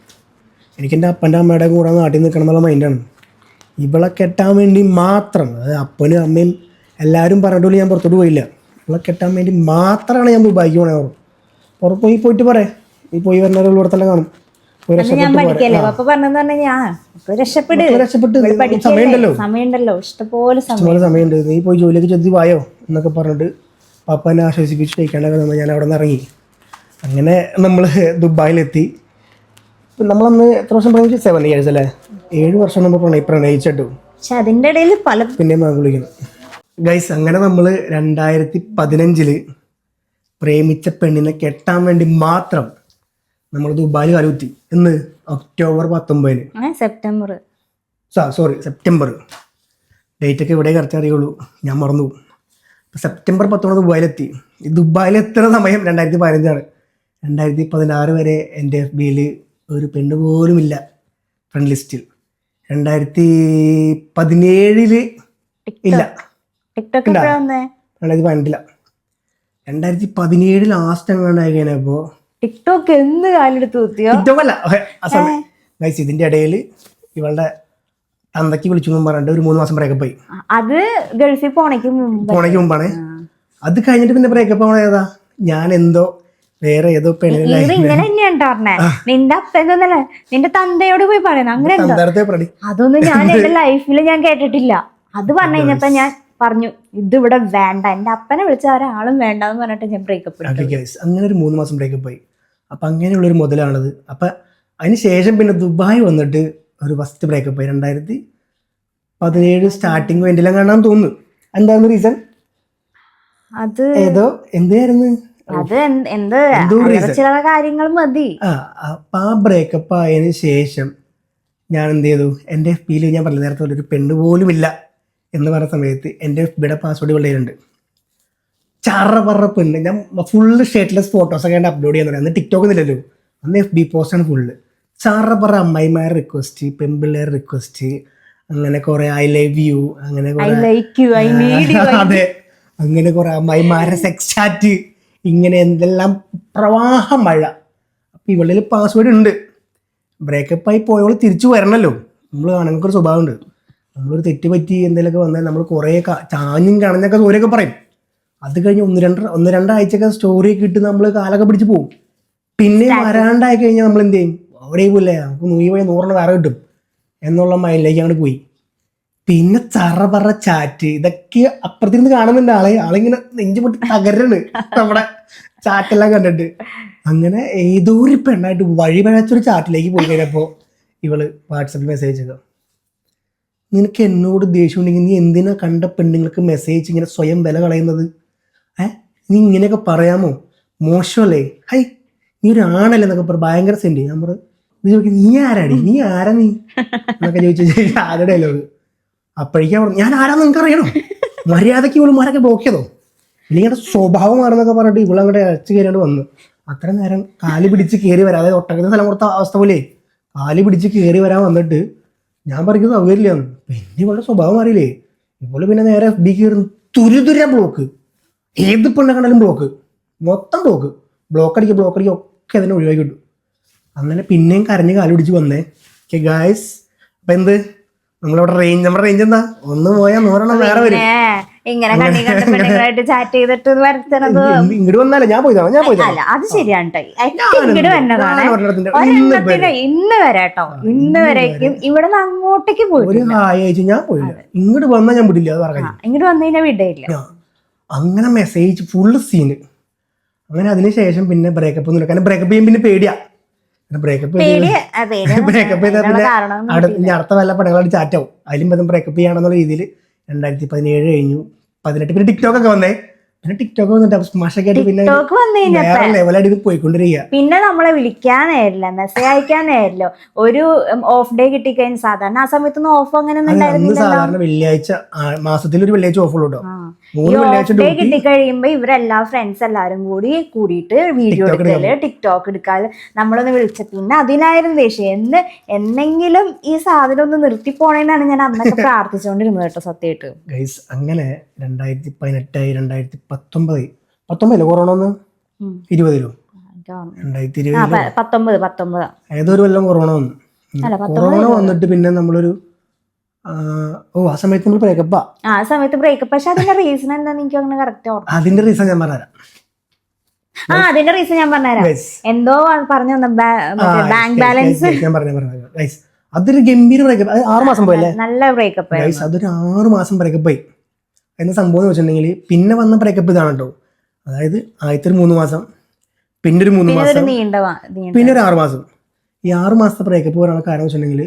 Speaker 2: എനിക്ക് എൻ്റെ അപ്പൻ്റെ അമ്മയുടെ കൂടെ നാട്ടിൽ നിൽക്കണം എന്നുള്ള മൈൻഡാണ്. ഇവളെ കെട്ടാൻ വേണ്ടി മാത്രം, അതായത് അപ്പനും അമ്മയും എല്ലാവരും പറഞ്ഞിട്ടുള്ള ഞാൻ പുറത്തോട്ട് പോയില്ല, ഇവളെ കെട്ടാൻ വേണ്ടി മാത്രമാണ് ഞാൻ ദുബായിക്ക് പോണേ. പുറത്ത് പോയിട്ട് പറയാം, ഈ പോയി വരുന്നവരുടെ തന്നെ കാണും.
Speaker 1: സമയമുണ്ടല്ലോ, ഇഷ്ടംപോലെ
Speaker 2: സമയമുണ്ട്, നീ പോയി ജോലിയൊക്കെ ചെത്തി വായോ എന്നൊക്കെ പറഞ്ഞിട്ട് പപ്പ എന്നെ ആശ്വസിപ്പിച്ചിട്ടേക്കാണ്ടൊക്കെ ഞാൻ അവിടെ നിന്ന് ഇറങ്ങി. അങ്ങനെ നമ്മൾ ദുബായിലെത്തി. നമ്മളന്ന് എത്ര വർഷം പ്രണയിച്ചു? 7 years അല്ലേ, 7 വർഷം നമ്മൾ പ്രണയിച്ചിട്ടു.
Speaker 1: പക്ഷെ അതിൻ്റെ ഇടയിൽ
Speaker 2: പിന്നെയും ബാങ്ക് വിളിക്കണം. ഗൈസ് അങ്ങനെ നമ്മൾ 2015 പ്രേമിച്ച പെണ്ണിനെ കെട്ടാൻ വേണ്ടി മാത്രം നമ്മൾ ദുബായിൽ കാലുകുത്തി. എന്ന് ഒക്ടോബർ 19
Speaker 1: സെപ്റ്റംബർ
Speaker 2: സെപ്റ്റംബർ ഡേറ്റ് ഒക്കെ ഇവിടെ കറക്റ്റ് അറിയുള്ളൂ, ഞാൻ മറന്നു. സെപ്റ്റംബർ 19 ദുബായിലെത്തി. ഈ ദുബായിലെത്തുന്ന സമയം 2015 2016 വരെ എൻ്റെ FB ഒരു പെണ്ണ് പോലും ഇല്ല ഫ്രണ്ട് ലിസ്റ്റിൽ. 2017 ഇല്ല, 2015 2017 ലാസ്റ്റ് അങ്ങാണ്ടായി കഴിഞ്ഞപ്പോ
Speaker 1: ടിക്ടോക്ക് എന്ന് കാലെടുത്ത് കുത്തിയോ?
Speaker 2: ടിക്ടോക്ക് അല്ല ആ സമയം ഗൈസ്. ഇതിന്റെ ഇടയിൽ ഇവളുടെ തന്തയ്ക്ക് വിളിച്ചു പറഞ്ഞിട്ട് ഒരു 3 മാസം ബ്രേക്കപ്പ് ആയി.
Speaker 1: അത് ഗൾഫിൽ പോണേക്ക്
Speaker 2: മുമ്പാണ്. അത് കഴിഞ്ഞിട്ട് പിന്നെ ബ്രേക്കപ്പ് ആവണ ഏതാ, ഞാൻ എന്തോ വേറെ ഏതോ പെണ്ണിനെ
Speaker 1: ഇങ്ങനെ തന്നെയാണ് പറഞ്ഞേ. നിന്റെ അപ്പനൊന്നല്ല നിന്റെ തന്തയോട് പോയി പറയുന്നത് അങ്ങനെ അതൊന്നും ഞാൻ എന്റെ ലൈഫിൽ ഞാൻ കേട്ടിട്ടില്ല. അത് പറഞ്ഞു കഴിഞ്ഞപ്പോ ഞാൻ പറഞ്ഞു ഇത് ഇവിടെ വേണ്ട, എന്റെ അപ്പനെ വിളിച്ച ഒരാളും വേണ്ട എന്ന് പറഞ്ഞിട്ട് ഞാൻ ബ്രേക്കപ്പ്.
Speaker 2: അങ്ങനെ ഒരു 3 മാസം ബ്രേക്കപ്പ് ആയി. അപ്പൊ അങ്ങനെയുള്ളൊരു മുതലാണത്. അപ്പൊ അതിന് ശേഷം പിന്നെ ദുബായ് വന്നിട്ട് ഒരു ഫസ്റ്റ് ബ്രേക്കപ്പ് ആയി 2017 സ്റ്റാർട്ടിങ് എല്ലാം കാണാൻ തോന്നുന്നു. എന്തായിരുന്നു റീസൺ?
Speaker 1: അത്
Speaker 2: ഏതോ എന്തായിരുന്നു
Speaker 1: അത് ചില കാര്യങ്ങൾ മതി.
Speaker 2: അപ്പൊ ആ ബ്രേക്കപ്പ് ആയതിനു ശേഷം ഞാൻ എന്ത് ചെയ്തു, എൻ്റെ FB ഞാൻ പറഞ്ഞ നേരത്തെ ഒരു പെണ്ണ് പോലും ഇല്ല എന്ന് പറഞ്ഞ സമയത്ത് എൻ്റെ FBയുടെ പാസ്വേഡ് വെള്ളയിലുണ്ട്. ചറ പെണ്ണ്. ഞാൻ ഫുള്ള് ഷേർട്ട്ലെസ് ഫോട്ടോസൊക്കെ ഞാൻ അപ്ലോഡ് ചെയ്യാൻ തുടങ്ങി. അന്ന് ടിക്ടോക്ക് ഒന്നുമില്ലല്ലോ, അന്ന് FB പോസ്റ്റാണ് ഫുള്ള്. ചറ അമ്മായിമാരുടെ റിക്വസ്റ്റ്, പെൺപിള്ളേരുടെ റിക്വസ്റ്റ്, അങ്ങനെ കുറെ ഐ ലവ് യു, അങ്ങനെ അതെ, അങ്ങനെ കുറെ അമ്മായിമാരുടെ സെക്സ് ചാറ്റ്, ഇങ്ങനെ എന്തെല്ലാം പ്രവാഹം മഴ. അപ്പൊ ഇവളുടെ പാസ്വേഡ് ഉണ്ട്. ബ്രേക്കപ്പ് ആയി പോയവള് തിരിച്ചു വരണല്ലോ. നമ്മൾ ആണുങ്ങൾക്കൊരു സ്വഭാവമുണ്ട്, നമ്മളൊരു തെറ്റ് പറ്റി എന്തെങ്കിലുമൊക്കെ വന്നാൽ നമ്മൾ കുറേ ചാഞ്ഞും കണഞ്ഞൊക്കെ സ്റ്റോറിയൊക്കെ പറയും. അത് കഴിഞ്ഞ് ഒന്ന് രണ്ടാഴ്ചയൊക്കെ സ്റ്റോറിയൊക്കെ ഇട്ട് നമ്മൾ കാലൊക്കെ പിടിച്ച് പോകും. പിന്നെ വരാണ്ടായി കഴിഞ്ഞാൽ നമ്മൾ എന്ത് ചെയ്യും, അവിടെ പോയില്ലേ നമുക്ക് 100 വേറെ കിട്ടും എന്നുള്ള മൈൻഡിലേക്ക് അങ്ങോട്ട് പോയി. പിന്നെ ചറ ചാറ്റ്, ഇതൊക്കെ അപ്പുറത്തിരുന്ന് കാണുന്നുണ്ട് ആളിങ്ങനെ നെഞ്ചു പൊട്ടി തകരാണ് നമ്മുടെ ചാറ്റെല്ലാം കണ്ടിട്ട്. അങ്ങനെ ഏതോ ഒരു പെണ്ണായിട്ട് വഴിപഴച്ചൊരു ചാറ്റിലേക്ക് പോയി കഴിഞ്ഞപ്പോ ഇവള് വാട്സപ്പിൽ മെസ്സേജ് ചെയ്തു, നിനക്ക് എന്നോട് ദേഷ്യം ഉണ്ടെങ്കിൽ നീ എന്തിനാ കണ്ട പെണ്ണുങ്ങൾക്ക് മെസ്സേജ് ഇങ്ങനെ സ്വയം വില കളയുന്നത്? നീ ഇങ്ങനെയൊക്കെ പറയാമോ, മോശമല്ലേ? ഹൈ നീ ഒരു ആണല്ലേ എന്നൊക്കെ പറ, ഭയങ്കര സെന്റ്. ഞാൻ പറഞ്ഞു നീ ആരാടി, നീ ആരാ നീ എന്നൊക്കെ ചോദിച്ചു ആരുടെ ഡയലോഗ്. അപ്പോഴേക്കും പറഞ്ഞു ഞാൻ ആരാന്ന് നിങ്ങൾക്ക് അറിയണോ, മര്യാദയ്ക്ക് ഇവളുമാരൊക്കെ ബ്ലോക്ക് ചെയ്തോ, ഇല്ലെങ്കിൽ സ്വഭാവമാണെന്നൊക്കെ പറഞ്ഞിട്ട് ഇവളങ്ങോട്ട് അരച്ചു കയറിയാണ്ട് വന്നു. അത്ര നേരം കാല് പിടിച്ച് കയറി വരാം, അതായത് ഒട്ടകത്തിന് സ്ഥലം കൊടുത്ത അവസ്ഥ പോലെ കാല് പിടിച്ച് കയറി വരാൻ വന്നിട്ട് ഞാൻ പറയുന്നത് സൗകര്യമില്ലാന്ന്. പിന്നെ ഇവളുടെ സ്വഭാവം അറിയില്ലേ, ഇവള് പിന്നെ നേരെ FB കയറി തുരുതുര ബ്ലോക്ക്, ഏത് പെണ്ണെ കണ്ടാലും ബ്ലോക്ക്, മൊത്തം ബ്ലോക്ക് അടിക്കുക ഒക്കെ അതിനെ ഒഴിവാക്കി കിട്ടും. അങ്ങനെ പിന്നെയും കരഞ്ഞ് കാല് പിടിച്ച് വന്നേ. ഗായ്സ് അപ്പൊ എന്ത് നമ്മളവിടെ നമ്മുടെ റേഞ്ച് എന്താ, ഒന്ന് പോയാൽ 100 വേറെ വരും. ഇങ്ങോട്ട് വന്നാലേ ഞാൻ പോയതാ
Speaker 1: അത് ശരിയാണ്. ഇന്ന് വരെ കേട്ടോ, ഇന്ന് വരേക്കും ഇവിടെ നിന്ന് അങ്ങോട്ടേക്ക് പോയി
Speaker 2: ഒരു ആഴ്ച ഞാൻ പോയില്ല. ഇങ്ങോട്ട് വന്നാൽ ഞാൻ വിടില്ല, അത് പറഞ്ഞു.
Speaker 1: ഇങ്ങോട്ട് വന്നു കഴിഞ്ഞാൽ വിടയില്ല.
Speaker 2: അങ്ങനെ മെസ്സേജ് ഫുള്ള് സീന്. അങ്ങനെ അതിനുശേഷം പിന്നെ ബ്രേക്കപ്പ് ഒന്നും കാരണം ബ്രേക്കപ്പ് ചെയ്യാൻ പിന്നെ പേടിയാ. ബ്രേക്കപ്പ് ചെയ്താൽ പിന്നെ അടുത്ത വല്ല പടങ്ങളായിട്ട് ചാറ്റാവും. അതിലും ബ്രേക്കപ്പ് ചെയ്യാണെന്നുള്ള രീതിയിൽ 2017 കഴിഞ്ഞു. 18 പിന്നെ ടിക്ടോക്ക് ഒക്കെ വന്നേ. പിന്നെ ടിക്ടോക്ക് വന്നിട്ട് സ്മാഷൊക്കെ പിന്നെ വേറെ ലെവലായിട്ട് ഇത് പോയിക്കൊണ്ടിരിക്കുക.
Speaker 1: പിന്നെ നമ്മളെ വിളിക്കാൻ നേരില്ല, മെസ്സേജ് അയക്കാൻ നേരില്ല. ഒരു ഓഫ് ഡേ കിട്ടിക്കഴിഞ്ഞാൽ സാധാരണ ആ സമയത്തൊന്നും ഓഫ് അങ്ങനെ
Speaker 2: സാധാരണ വെള്ളിയാഴ്ച മാസത്തിൽ ഒരു വെള്ളിയാഴ്ച ഓഫ് ഉള്ളൂ.
Speaker 1: ഓഫ് ഡേ കിട്ടിക്കഴിയുമ്പോ ഇവരെല്ലാ ഫ്രണ്ട്സ് എല്ലാരും കൂടിയിട്ട് വീഡിയോ എടുക്കല്, ടിക്ടോക്ക് എടുക്കാല്, നമ്മളൊന്ന് വിളിച്ച പിന്നെ അതിനായിരുന്നു ദേഷ്യം. എന്നെങ്കിലും ഈ സാധനം ഒന്ന് നിർത്തി പോണേന്നാണ് ഞാൻ അന്നൊക്കെ പ്രാർത്ഥിച്ചുകൊണ്ടിരുന്നത് കേട്ടോ, സത്യമായിട്ട്.
Speaker 2: അങ്ങനെ 2018 2019 കൊറോണ ഒന്ന് 20
Speaker 1: 2019
Speaker 2: ഏതൊരു കൊല്ലം കൊറോണ വന്നു. കൊറോണ വന്നിട്ട് പിന്നെ നമ്മളൊരു ആ സമയത്ത് നമ്മൾ ബ്രേക്കപ്പാ.
Speaker 1: ആ സമയത്ത് ബ്രേക്കപ്പ്. പക്ഷെ അതിന്റെ റീസൺ എന്താന്ന് എനിക്ക് അങ്ങനെ കറക്റ്റ് ഓർമ്മ.
Speaker 2: അതിന്റെ റീസൺ ഞാൻ പറഞ്ഞുതരാം.
Speaker 1: അതിന്റെ റീസൺ ഞാൻ പറഞ്ഞുതരാം. എന്തോ പറഞ്ഞു ബാങ്ക് ബാലൻസ്
Speaker 2: ഞാൻ പറഞ്ഞു. അതൊരു ഗംഭീര ബ്രേക്കപ്പ്. 6 മാസം പോയല്ലേ,
Speaker 1: നല്ല ബ്രേക്കപ്പ്.
Speaker 2: അതൊരു 6 മാസം ബ്രേക്കപ്പ് ആയി. എന്താ സംഭവം എന്ന് വെച്ചിട്ടുണ്ടെങ്കിൽ പിന്നെ വന്ന ബ്രേക്കപ്പ് ഇതാണ് കേട്ടോ. അതായത് ആദ്യത്തെ ഒരു 3 മാസം, പിന്നെ ഒരു 3 മാസം, പിന്നെ ഒരു 6 മാസം. ഈ 6 മാസത്തെ ബ്രേക്കപ്പ് പറയാനുള്ള കാരണം വെച്ചിട്ടുണ്ടെങ്കിൽ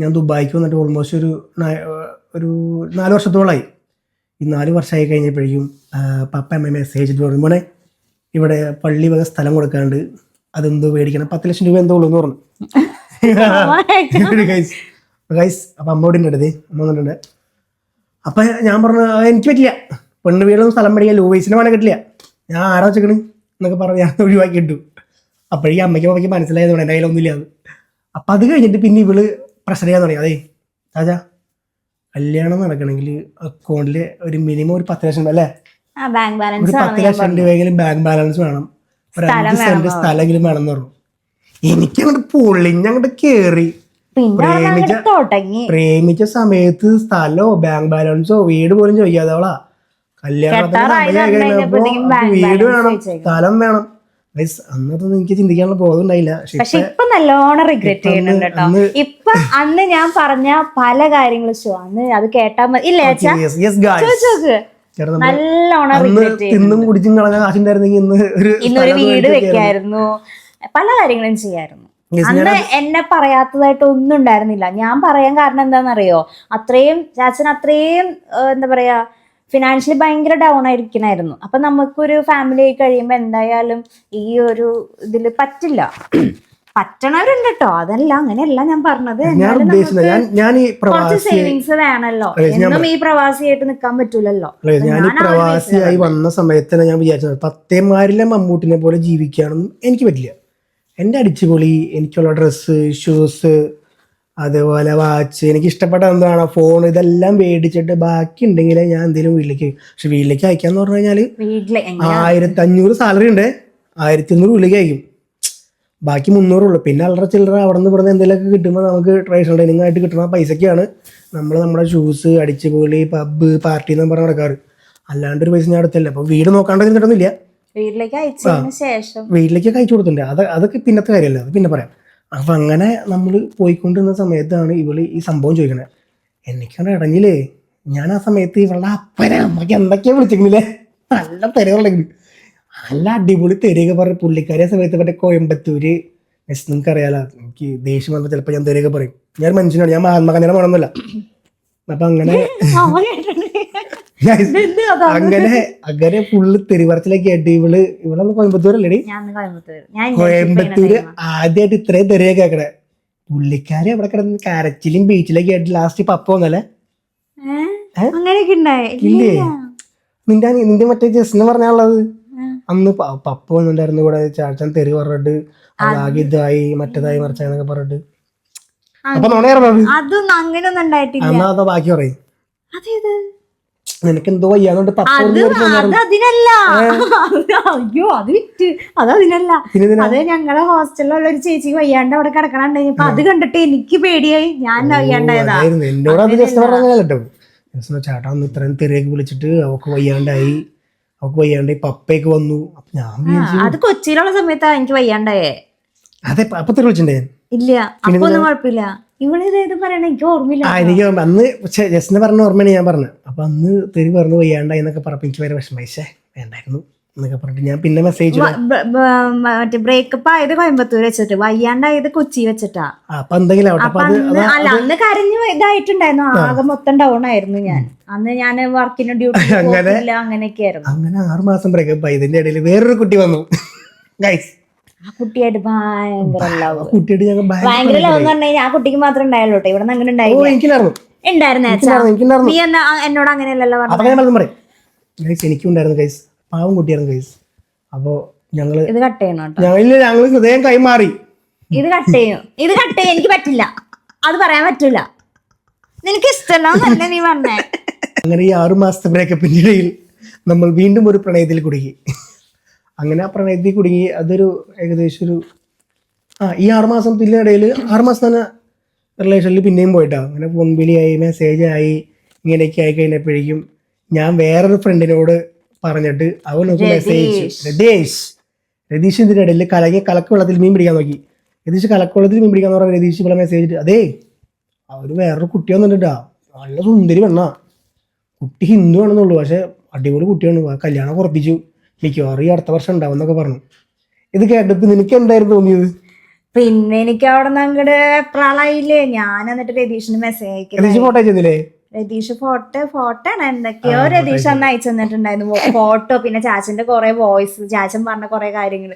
Speaker 2: ഞാൻ ദുബായിക്ക് വന്നിട്ട് ഓൾമോസ്റ്റ് ഒരു 4 വർഷത്തോളമായി. ഈ 4 വർഷമായി കഴിഞ്ഞപ്പോഴേക്കും പപ്പ അമ്മ മെസ്സേജ് ഇട്ട് പറഞ്ഞു, മോനെ ഇവിടെ പള്ളി വക സ്ഥലം കൊടുക്കാണ്ട് അതെന്തോ മേടിക്കണം, 10 ലക്ഷം രൂപ എന്തോ ഉള്ളൂ എന്ന് പറഞ്ഞു. ഗൈസ് അപ്പം അമ്മയോട് ഉണ്ട് അടുത്ത്, അമ്മ വന്നിട്ടുണ്ട്. അപ്പം ഞാൻ പറഞ്ഞു എനിക്ക് പറ്റില്ല, പെണ്ണ് വീടൊന്നും സ്ഥലം മേടിക്കാൻ ലൂവൈസിന് വേണം കിട്ടില്ല, ഞാൻ ആരാ വെച്ചേക്കണ് എന്നൊക്കെ പറഞ്ഞ് ഞാൻ ഒഴിവാക്കി ഇട്ടു. അപ്പോഴേക്കും അമ്മയ്ക്ക് മനസ്സിലായത് കൊണ്ട് എൻ്റെ കയ്യിലൊന്നുമില്ല അത്. അപ്പം അത് കഴിഞ്ഞിട്ട് പിന്നെ ഇവള് പ്രഷർ ചെയ്യാൻ തുടങ്ങി. അതേ രാജാ കല്യാണം നടക്കണമെങ്കിൽ അക്കൗണ്ടിൽ ഒരു മിനിമം ഒരു 10 ലക്ഷം അല്ലേ, ഒരു 10 ലക്ഷം രൂപയെങ്കിലും ബാങ്ക് ബാലൻസ് വേണം, ഒരു 5 സെന്റ് സ്ഥലമെങ്കിലും വേണം എന്ന് പറഞ്ഞു. എനിക്കങ്ങോട്ട് പൊള്ളിഞ്ഞങ്ങോട്ട് കേറി. പ്രേമിച്ച സമയത്ത് സ്ഥലോ ബാങ്ക് ബാലൻസോ വീട് പോലും ചോദിക്കാതെ അവളാ കല്യാണത്തിന് വീട് വേണം, സ്ഥലം വേണം. അന്നൊന്നും എനിക്ക് ചിന്തിക്കാനുള്ള ബോധമുണ്ടായില്ല.
Speaker 1: പക്ഷെ ഇപ്പൊ നല്ലോണം റിഗ്രറ്റ് ചെയ്യുന്നുണ്ട് കേട്ടോ. ഇപ്പൊ അന്ന് ഞാൻ പറഞ്ഞ പല കാര്യങ്ങളും അന്ന് അത് കേട്ടാ മതി ഇല്ലേ നല്ലോണം
Speaker 2: തിന്നും കുടിച്ചും കളഞ്ഞ കാശുണ്ടായിരുന്നെങ്കിൽ
Speaker 1: ഇന്നൊരു വീട് വെക്കായിരുന്നു, പല കാര്യങ്ങളും ചെയ്യായിരുന്നു. അന്ന് എന്നെ പറയാത്തതായിട്ട് ഒന്നും ഉണ്ടായിരുന്നില്ല. ഞാൻ പറയാൻ കാരണം എന്താണെന്നറിയോ, അത്രയും ചാച്ചൻ അത്രയും എന്താ പറയാ ഫിനാൻഷ്യലി ഭയങ്കര ഡൗൺ ആയിരിക്കണായിരുന്നു. അപ്പൊ നമുക്കൊരു ഫാമിലി ആയി കഴിയുമ്പോ എന്തായാലും ഈ ഒരു ഇതില് പറ്റില്ല. പറ്റണവരുണ്ട് കേട്ടോ, അതല്ല അങ്ങനെയല്ല ഞാൻ പറഞ്ഞത്. കുറച്ച് സേവിങ്സ് വേണല്ലോ, എന്നും ഈ പ്രവാസിയായിട്ട് നിക്കാൻ പറ്റൂലല്ലോ.
Speaker 2: ഞാൻ പ്രവാസിയായി വന്ന സമയത്ത് ഞാൻ വിചാരിച്ചത് പത്തേമാരിലെ മമ്മൂട്ടിനെ പോലെ ജീവിക്കാനൊന്നും എനിക്ക് പറ്റില്ല. എൻ്റെ അടിച്ചുപൊളി, എനിക്കുള്ള ഡ്രസ്സ്, ഷൂസ്, അതേപോലെ വാച്ച്, എനിക്ക് ഇഷ്ടപ്പെട്ട എന്താണ് ഫോൺ, ഇതെല്ലാം മേടിച്ചിട്ട് ബാക്കി ഉണ്ടെങ്കിലേ ഞാൻ എന്തെങ്കിലും വീട്ടിലേക്ക്. പക്ഷെ വീട്ടിലേക്ക് അയക്കാന്ന് പറഞ്ഞു കഴിഞ്ഞാല് 1500 സാലറി ഉണ്ട്, 1500 വീട്ടിലേക്ക് അയക്കും, ബാക്കി 300 ഉള്ളു. പിന്നെ അല്ലറ ചില്ലറ അവിടെ നിന്ന് ഇവിടെ എന്തെങ്കിലുമൊക്കെ കിട്ടുമ്പോൾ നമുക്ക് ട്രഡീഷണൽ ഡൈനിങ് ആയിട്ട് കിട്ടുന്ന പൈസക്കാണ് നമ്മൾ നമ്മുടെ ഷൂസ്, അടിച്ചുപൊളി, പബ്ബ്, പാർട്ടി എന്ന് പറഞ്ഞ് നടക്കാറ്. അല്ലാണ്ട് ഒരു പൈസ ഞാൻ അടുത്തില്ല. അപ്പൊ വീട് നോക്കാണ്ട് കിട്ടുന്നില്ല,
Speaker 1: വീട്ടിലേക്ക്
Speaker 2: അയച്ചു കൊടുത്തിട്ടുണ്ട്. അതൊക്കെ പിന്നത്തെ കാര്യമല്ല, അത് പിന്നെ പറയാം. അപ്പൊ അങ്ങനെ നമ്മൾ പോയിക്കൊണ്ടിരുന്ന സമയത്താണ് ഇവള് ഈ സംഭവം ചോദിക്കണേ. എനിക്കത് ഇടഞ്ഞില്ലേ, ഞാൻ ആ സമയത്ത് ഇവളുടെ അപ്പനെ അമ്മയ്ക്ക് എന്തൊക്കെയാ വിളിച്ചിരുന്നില്ലേ, നല്ല തെരകളുണ്ടെങ്കിൽ നല്ല അടിപൊളി തെരയൊക്കെ പറയും. പുള്ളിക്കാരിയ സമയത്ത് മറ്റേ കോയമ്പത്തൂര് നിങ്ങൾക്ക് അറിയാലോ, എനിക്ക് ദേഷ്യം വന്നപ്പോൾ ചിലപ്പോൾ ഞാൻ തെരയൊക്കെ പറയും. ഞാൻ മനുഷ്യനാണ്, ഞാൻ മഹാത്മാഗാന്ധിയുടെ മണമൊന്നുമല്ല. അപ്പൊ അങ്ങനെ അങ്ങനെ ഫുള്ള് തെരുവറച്ചിലൊക്കെ ആയിട്ട് ഇവളൊന്ന് കോയമ്പത്തൂരല്ലേ, കോയമ്പത്തൂര് ആദ്യമായിട്ട് ഇത്രയും തെരയൊക്കെ കേക്കണേ. പുള്ളിക്കാരി അവിടെ കിടന്ന് കരച്ചിലും ബീച്ചിലൊക്കെ ആയിട്ട് ലാസ്റ്റ് പപ്പ വന്നല്ലേ. ഇല്ലേ നിന്റെ മറ്റേ ജസ്റ്റിന് പറഞ്ഞാലുള്ളത്, അന്ന് പപ്പ വന്നിട്ടുണ്ടായിരുന്നു കൂടെ, ചാച്ചാൻ തെറി പറഞ്ഞിട്ട് അതാകെ ഇതായി മറ്റേതായി മറിച്ചെന്നൊക്കെ പറഞ്ഞിട്ട്. അപ്പൊ നോണ അതാ ബാക്കി പറയും, നിനക്ക് എന്തോ വയ്യാന്നോണ്ട്
Speaker 1: അതിനല്ല. അയ്യോ അത് വിറ്റ് അതതിനല്ല. അത് ഞങ്ങളെ ഹോസ്റ്റലിലുള്ള ഒരു ചേച്ചിക്ക് വയ്യാണ്ട് അവിടെ കിടക്കണുണ്ടായിപ്പോ അത് കണ്ടിട്ട് എനിക്ക് പേടിയായി, ഞാൻ വയ്യാണ്ടായതാ.
Speaker 2: എന്നോട് അത് ജസ്റ്റ് പറഞ്ഞല്ലോ, ചേട്ടാ ഒന്ന് ഇത്രയും തെറിയൊക്കെ വിളിച്ചിട്ട് അവക്ക് വയ്യാണ്ടായി പപ്പയൊക്കെ വന്നു. അപ്പൊ ഞാൻ
Speaker 1: അത് കൊച്ചിയിലുള്ള സമയത്താ എനിക്ക് വയ്യാണ്ടായേ.
Speaker 2: അതെ അപ്പൊ തെറി വിളിച്ചിട്ടുണ്ടേ
Speaker 1: ഇല്ല, അപ്പൊ ഒന്നും കുഴപ്പമില്ല. ഇവളേത് പറയണ എനിക്ക് ഓർമ്മയില്ല.
Speaker 2: എനിക്ക് അന്ന് ജസ്റ്റിനെ പറഞ്ഞ ഓർമ്മയാണ് ഞാൻ പറഞ്ഞത്. അപ്പൊ അന്ന് തെറി പറഞ്ഞു വയ്യാണ്ടായി എന്നൊക്കെ പറഞ്ഞപ്പോ എനിക്ക് വരെ വിഷമയിച്ചേ വേണ്ടായിരുന്നു എന്നൊക്കെ പറഞ്ഞിട്ട് ഞാൻ പിന്നെ മെസ്സേജ്
Speaker 1: മറ്റേ ബ്രേക്കപ്പ് ആയത് കോയമ്പത്തൂർ വെച്ചിട്ട്, വയ്യാണ്ടായത് കൊച്ചി വെച്ചിട്ടാ.
Speaker 2: അപ്പൊ എന്തെങ്കിലും
Speaker 1: അല്ല അന്ന് കരഞ്ഞു ഇതായിട്ടുണ്ടായിരുന്നു, ആകെ മൊത്തം ഡൗൺ ആയിരുന്നു ഞാൻ അന്ന്. ഞാൻ വർക്കിന് ഡ്യൂട്ടി അങ്ങനെയൊക്കെ ആയിരുന്നു.
Speaker 2: അങ്ങനെ 6 മാസം ബ്രേക്കപ്പ് ആയി. ഇതിന്റെ ഇടയിൽ വേറൊരു കുട്ടി വന്നു ഗൈസ്.
Speaker 1: ആ കുട്ടിയായിട്ട് ഭയങ്കര ലവ് എന്ന്
Speaker 2: പറഞ്ഞു
Speaker 1: കഴിഞ്ഞാൽ ആ കുട്ടിക്ക് മാത്രം ഉണ്ടായല്ലോ കേട്ടോ, ഇവിടെ അങ്ങനെ ഉണ്ടായിരുന്നു. നീ എന്നാ എന്നോട് അങ്ങനെയല്ലല്ലോ
Speaker 2: പറഞ്ഞു. എനിക്കും ഉണ്ടായിരുന്നു ഗൈസ്, പാവം കുട്ടിയായിരുന്നു ഗൈസ്. അപ്പൊ ഞങ്ങള്
Speaker 1: ഇത് കട്ട് ചെയ്യണം,
Speaker 2: ഞങ്ങള് ഹൃദയം കൈമാറി.
Speaker 1: ഇത് കട്ട് ചെയ്യും, എനിക്ക് പറ്റില്ല, അത് പറയാൻ പറ്റൂല, നിനക്ക് ഇഷ്ടമല്ല നീ പറഞ്ഞേ.
Speaker 2: അങ്ങനെ ഈ 6 മാസത്തെ ബ്രേക്കപ്പിന്റെ ഇടയിൽ നമ്മൾ വീണ്ടും ഒരു പ്രണയത്തിൽ കുടുങ്ങി. അങ്ങനെ ആ പ്രണയത്തിൽ കുടുങ്ങി. അതൊരു ഏകദേശം ഒരു ഈ 6 മാസത്തിന്റെ ഇടയിൽ 6 മാസം തന്നെ റിലേഷനിൽ പിന്നെയും പോയിട്ടാ. അങ്ങനെ ഫോൺ വിളിയായി, മെസ്സേജ് ആയി, ഇങ്ങനെയൊക്കെ ആയി കഴിഞ്ഞപ്പോഴേക്കും ഞാൻ വേറൊരു ഫ്രണ്ടിനോട് പറഞ്ഞിട്ട് അവൻ നോക്കി മെസ്സേജ് രതീഷ് ഇതിന്റെ ഇടയിൽ കലക്ക് വെള്ളത്തിൽ മീൻ പിടിക്കാൻ നോക്കി. രതീഷ് കലക്കുവെള്ളത്തിൽ മീൻ പിടിക്കാന്ന് പറഞ്ഞ രതീഷ് ഇവിടെ മെസ്സേജ് അതേ അവര് വേറൊരു കുട്ടി വന്നിട്ടാ, നല്ല സുന്ദരി പെണ്ണാ, കുട്ടി ഹിന്ദു ആണെന്നുള്ളൂ, പക്ഷെ അടിപൊളി കുട്ടിയാണ്, കല്യാണം ഉറപ്പിച്ചു, മിക്കവാറും അടുത്ത വർഷം ഉണ്ടാവും എന്നൊക്കെ പറഞ്ഞു. ഇത് കേട്ടപ്പോ നിനക്ക് എന്തായിരുന്നു തോന്നിയത്?
Speaker 1: പിന്നെ എനിക്ക് അവിടെ നിന്ന് അങ്ങോട്ട് പ്രളയില്ലേ. ഞാൻ എന്നിട്ട് രതീഷിന് മെസ്സേജ്
Speaker 2: ഫോട്ടോ അയച്ചില്ലേ?
Speaker 1: രതീഷ് ഫോട്ടോ ആണ് എന്തൊക്കെയോ രതീഷ് അന്ന് അയച്ചു തന്നിട്ടുണ്ടായിരുന്നു. ഫോട്ടോ, പിന്നെ ചാച്ചന്റെ കുറെ വോയിസ്, ചാച്ചൻ പറഞ്ഞ കുറെ കാര്യങ്ങൾ,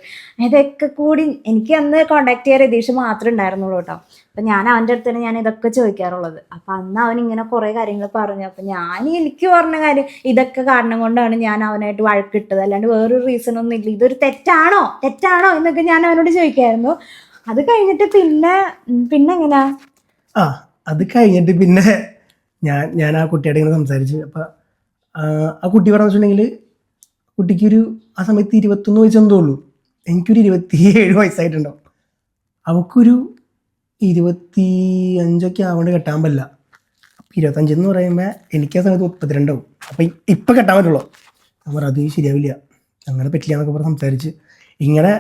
Speaker 1: ഇതൊക്കെ കൂടി എനിക്ക് അന്ന് കോണ്ടാക്ട് ചെയ്യാൻ രതീഷ് മാത്രമേ ഉണ്ടായിരുന്നുള്ളൂ കേട്ടോ. അപ്പൊ ഞാൻ അവന്റെ അടുത്ത് ഞാൻ ഇതൊക്കെ ചോദിക്കാറുള്ളത്. അപ്പൊ അന്ന് അവൻ ഇങ്ങനെ കുറെ കാര്യങ്ങൾ പറഞ്ഞു. അപ്പൊ എനിക്ക് പറഞ്ഞ കാര്യം ഇതൊക്കെ കാരണം കൊണ്ടാണ് ഞാൻ അവനായിട്ട് വഴക്കിട്ടത്, അല്ലാണ്ട് വേറൊരു റീസൺ ഒന്നും ഇല്ല. ഇതൊരു തെറ്റാണോ എന്നൊക്കെ ഞാൻ അവനോട് ചോദിക്കായിരുന്നു. അത് കഴിഞ്ഞിട്ട് പിന്നെ എങ്ങനെയാ
Speaker 2: അത് കഴിഞ്ഞിട്ട് പിന്നെ ഞാൻ ആ കുട്ടിയോട് ഇങ്ങനെ സംസാരിച്ചു. അപ്പൊ ആ കുട്ടി പറഞ്ഞു വെച്ചിട്ടുണ്ടെങ്കിൽ കുട്ടിക്കൊരു ആ സമയത്ത് 21 വയസ്സെന്തോ ഉള്ളൂ, എനിക്കൊരു 27 വയസ്സായിട്ടുണ്ടാവും. അവൾക്കൊരു 25 ആവേണ്ട കെട്ടാൻ പറ്റില്ല. 25 എന്ന് പറയുമ്പോൾ എനിക്ക് ആ സമയത്ത് 32 ആവും. അപ്പം ഇപ്പം കെട്ടാൻ പറ്റുള്ളൂ. ഞാൻ പറഞ്ഞു അത് ശരിയാവില്ല, അങ്ങനെ പറ്റില്ല എന്നൊക്കെ പറഞ്ഞ് സംസാരിച്ച് ഇങ്ങനെ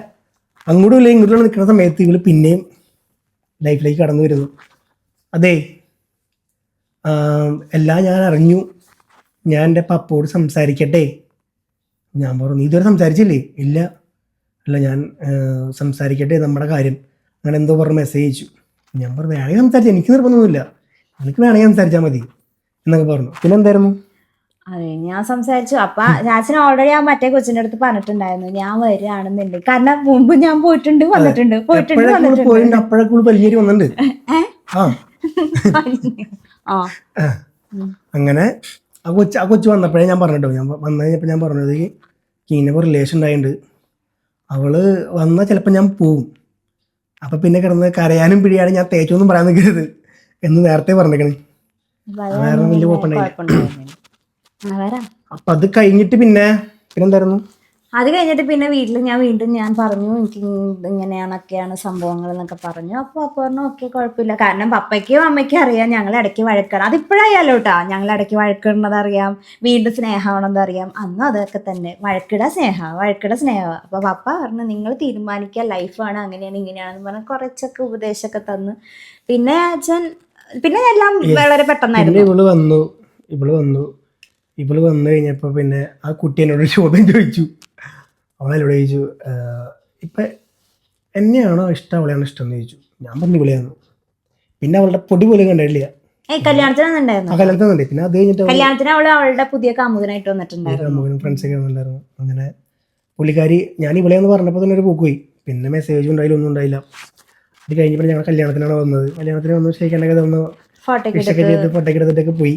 Speaker 2: അങ്ങോട്ടും ഇല്ല ഇങ്ങോട്ടും നിൽക്കുന്ന സമയത്ത് ഇവള് പിന്നെയും ലൈഫിലേക്ക് കടന്നു വരുന്നു. അതെ, എല്ലാം ഞാൻ അറിഞ്ഞു, ഞാൻ എൻ്റെ പപ്പോട് സംസാരിക്കട്ടെ. ഞാൻ പറഞ്ഞു നീ ഇതുവരെ സംസാരിച്ചില്ലേ? ഇല്ല. അല്ല ഞാൻ സംസാരിക്കട്ടെ നമ്മുടെ കാര്യം, അങ്ങനെ എന്തോ പറഞ്ഞ് മെസ്സേജ് അയച്ചു. ഞാൻ പറഞ്ഞു വേണമെങ്കിൽ സംസാരിച്ചു, എനിക്ക് നിർബന്ധമൊന്നുമില്ല, എനിക്ക് വേണമെങ്കിൽ സംസാരിച്ചാൽ മതി എന്നൊക്കെ പറഞ്ഞു. പിന്നെ എന്തായിരുന്നു?
Speaker 1: അതെ, ഞാൻ സംസാരിച്ചു. അപ്പൊ ചാച്ചൻ ഓൾറെഡി ആ മറ്റേ കൊച്ചിന്റെ അടുത്ത് പറഞ്ഞിട്ടുണ്ടായിരുന്നു ഞാൻ വരികയാണെന്നുണ്ട്. കാരണം മുമ്പ് ഞാൻ പോയിട്ടുണ്ട് വന്നിട്ടുണ്ട്.
Speaker 2: അപ്പോഴൊക്കെ പലിഞ്ഞേരി വന്നിട്ടുണ്ട്. അങ്ങനെ ആ കൊച്ചു വന്നപ്പോഴേ ഞാൻ പറഞ്ഞിട്ടോ, ഞാൻ വന്നു കഴിഞ്ഞപ്പോൾ ഞാൻ പറഞ്ഞത് കീനപ്പോൾ റിലേഷൻ ഉണ്ടായിട്ടുണ്ട്, അവള് വന്നാൽ ചിലപ്പോൾ ഞാൻ പോവും, അപ്പൊ പിന്നെ കിടന്ന് കരയാനും പിടിയാനും ഞാൻ തേച്ചൊന്നും പറയാൻ നിൽക്കരുത് എന്ന് നേരത്തെ പറഞ്ഞേക്കണേ. വേറെ വലിയ കുഴപ്പമുണ്ടായില്ല. അപ്പൊ അത് കഴിഞ്ഞിട്ട് പിന്നെന്തായിരുന്നു?
Speaker 1: അത് കഴിഞ്ഞിട്ട് പിന്നെ വീട്ടിൽ ഞാൻ പറഞ്ഞു എനിക്ക് ഇങ്ങനെയാണൊക്കെയാണ് സംഭവങ്ങൾ എന്നൊക്കെ പറഞ്ഞു. അപ്പോൾ പറഞ്ഞു ഓക്കെ കുഴപ്പമില്ല, കാരണം പപ്പയ്ക്കും അമ്മയ്ക്കും അറിയാം ഞങ്ങൾ ഇടയ്ക്ക് വഴക്കണം. അതിപ്പോഴായാലോ കേട്ടോ, ഞങ്ങൾ ഇടയ്ക്ക് വഴക്കിടുന്നത് അറിയാം, വീണ്ടും സ്നേഹമാണെന്നത് അറിയാം. അന്നും അതൊക്കെ തന്നെ, വഴക്കിട സ്നേഹം. അപ്പോൾ പപ്പ പറഞ്ഞു നിങ്ങൾ തീരുമാനിക്കുക, ലൈഫാണ്, അങ്ങനെയാണ് ഇങ്ങനെയാണെന്ന് പറഞ്ഞ് കുറച്ചൊക്കെ ഉപദേശമൊക്കെ തന്നു. പിന്നെ അച്ഛൻ പിന്നെ എല്ലാം വളരെ പെട്ടെന്നായിരുന്നു.
Speaker 2: ഇവള് വന്നു കഴിഞ്ഞപ്പോൾ പിന്നെ ആ കുട്ടി എന്നോട് ചോദ്യം ചോദിച്ചു. അവളോട് ചോദിച്ചു ഇപ്പം എന്നെയാണോ ഇഷ്ടം അവളെയാണോ ഇഷ്ടം എന്ന് ചോദിച്ചു. ഞാൻ പറഞ്ഞു ഇവളെയായിരുന്നു. പിന്നെ അവളുടെ പൊടി പോലും കണ്ടിട്ടില്ല.
Speaker 1: കല്യാണത്തിനുണ്ടായിരുന്നു.
Speaker 2: പിന്നെ അത് കഴിഞ്ഞിട്ട്
Speaker 1: കല്യാണത്തിന് അവളുടെ പുതിയ കാമുകനായിട്ട് വന്നിട്ടുണ്ടായിരുന്നു,
Speaker 2: ഫ്രണ്ട്സൊക്കെ വന്നിട്ടുണ്ടായിരുന്നു. അങ്ങനെ പുള്ളിക്കാരി ഞാൻ ഇവളെയെന്ന് പറഞ്ഞപ്പോൾ തന്നെ ഒരു പോക്ക് പോയി. പിന്നെ മെസ്സേജ് ഉണ്ടായില്ല, ഒന്നും ഉണ്ടായില്ല. അത് കഴിഞ്ഞപ്പോൾ ഞങ്ങൾ കല്യാണത്തിനാണ് വന്നത്. കല്യാണത്തിന് വന്ന് ക്ഷയിക്കേണ്ടതൊക്കെ ഒന്ന് ഫോട്ടോയൊക്കെ എടുത്തിട്ടൊക്കെ പോയി.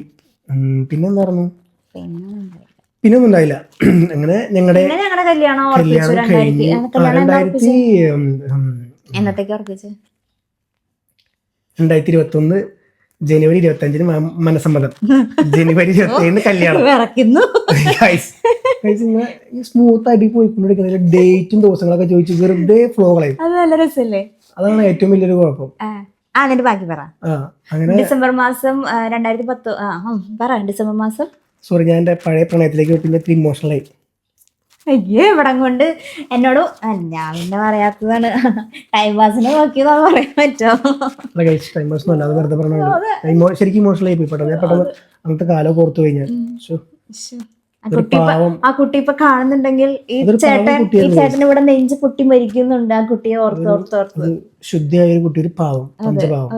Speaker 2: പിന്നെന്തായിരുന്നു? പിന്നെ ഒന്നും ഉണ്ടായില്ല. അങ്ങനെ ഞങ്ങളുടെ കല്യാണം കഴിഞ്ഞു. 2021 ജനുവരി 25 മനസ്സമ്മതം, ജനുവരി 27 കല്യാണം. സ്മൂത്ത് ആയിട്ട് പോയിക്കൊണ്ടിരിക്കുന്ന ഡേറ്റും ദിവസങ്ങളൊക്കെ ചോദിച്ചു വെറുതെ ഫ്ലോ കളയും. അതാണ് ഏറ്റവും വലിയൊരു കുഴപ്പം.
Speaker 1: ബാക്കി പറ. ഡിസംബർ മാസം 2010 ഡിസംബർ മാസം
Speaker 2: സോറി, ഞാൻ എൻ്റെ പഴയ പ്രണയത്തിലേക്ക് പിന്നെ ഇമോഷണലായി.
Speaker 1: അയ്യേ ഇവിടം കൊണ്ട് എന്നോട് ഞാൻ പിന്നെ പറയാത്തതാണ്, ടൈം പാസിനെ നോക്കിയതാ പറയാൻ പറ്റോ?
Speaker 2: ടൈം പാസ് അല്ലാതെ വെറുതെ പറഞ്ഞ ശരിക്കും ഇമോഷണലായി പോയി പെട്ടെന്ന്. അന്നത്തെ കാലം ഓർത്തു കഴിഞ്ഞാൽ
Speaker 1: ആ കുട്ടി ഇപ്പൊ കാണുന്നുണ്ടെങ്കിൽ ഈ ചേട്ടൻ ഇവിടെ നെഞ്ച് പൊട്ടി മരിക്കുന്നുണ്ട്. ആ കുട്ടിയെ ഓർത്ത്
Speaker 2: ശുദ്ധിയായ ഒരു കുട്ടി, ഒരു പാവം, പഞ്ചപാവം.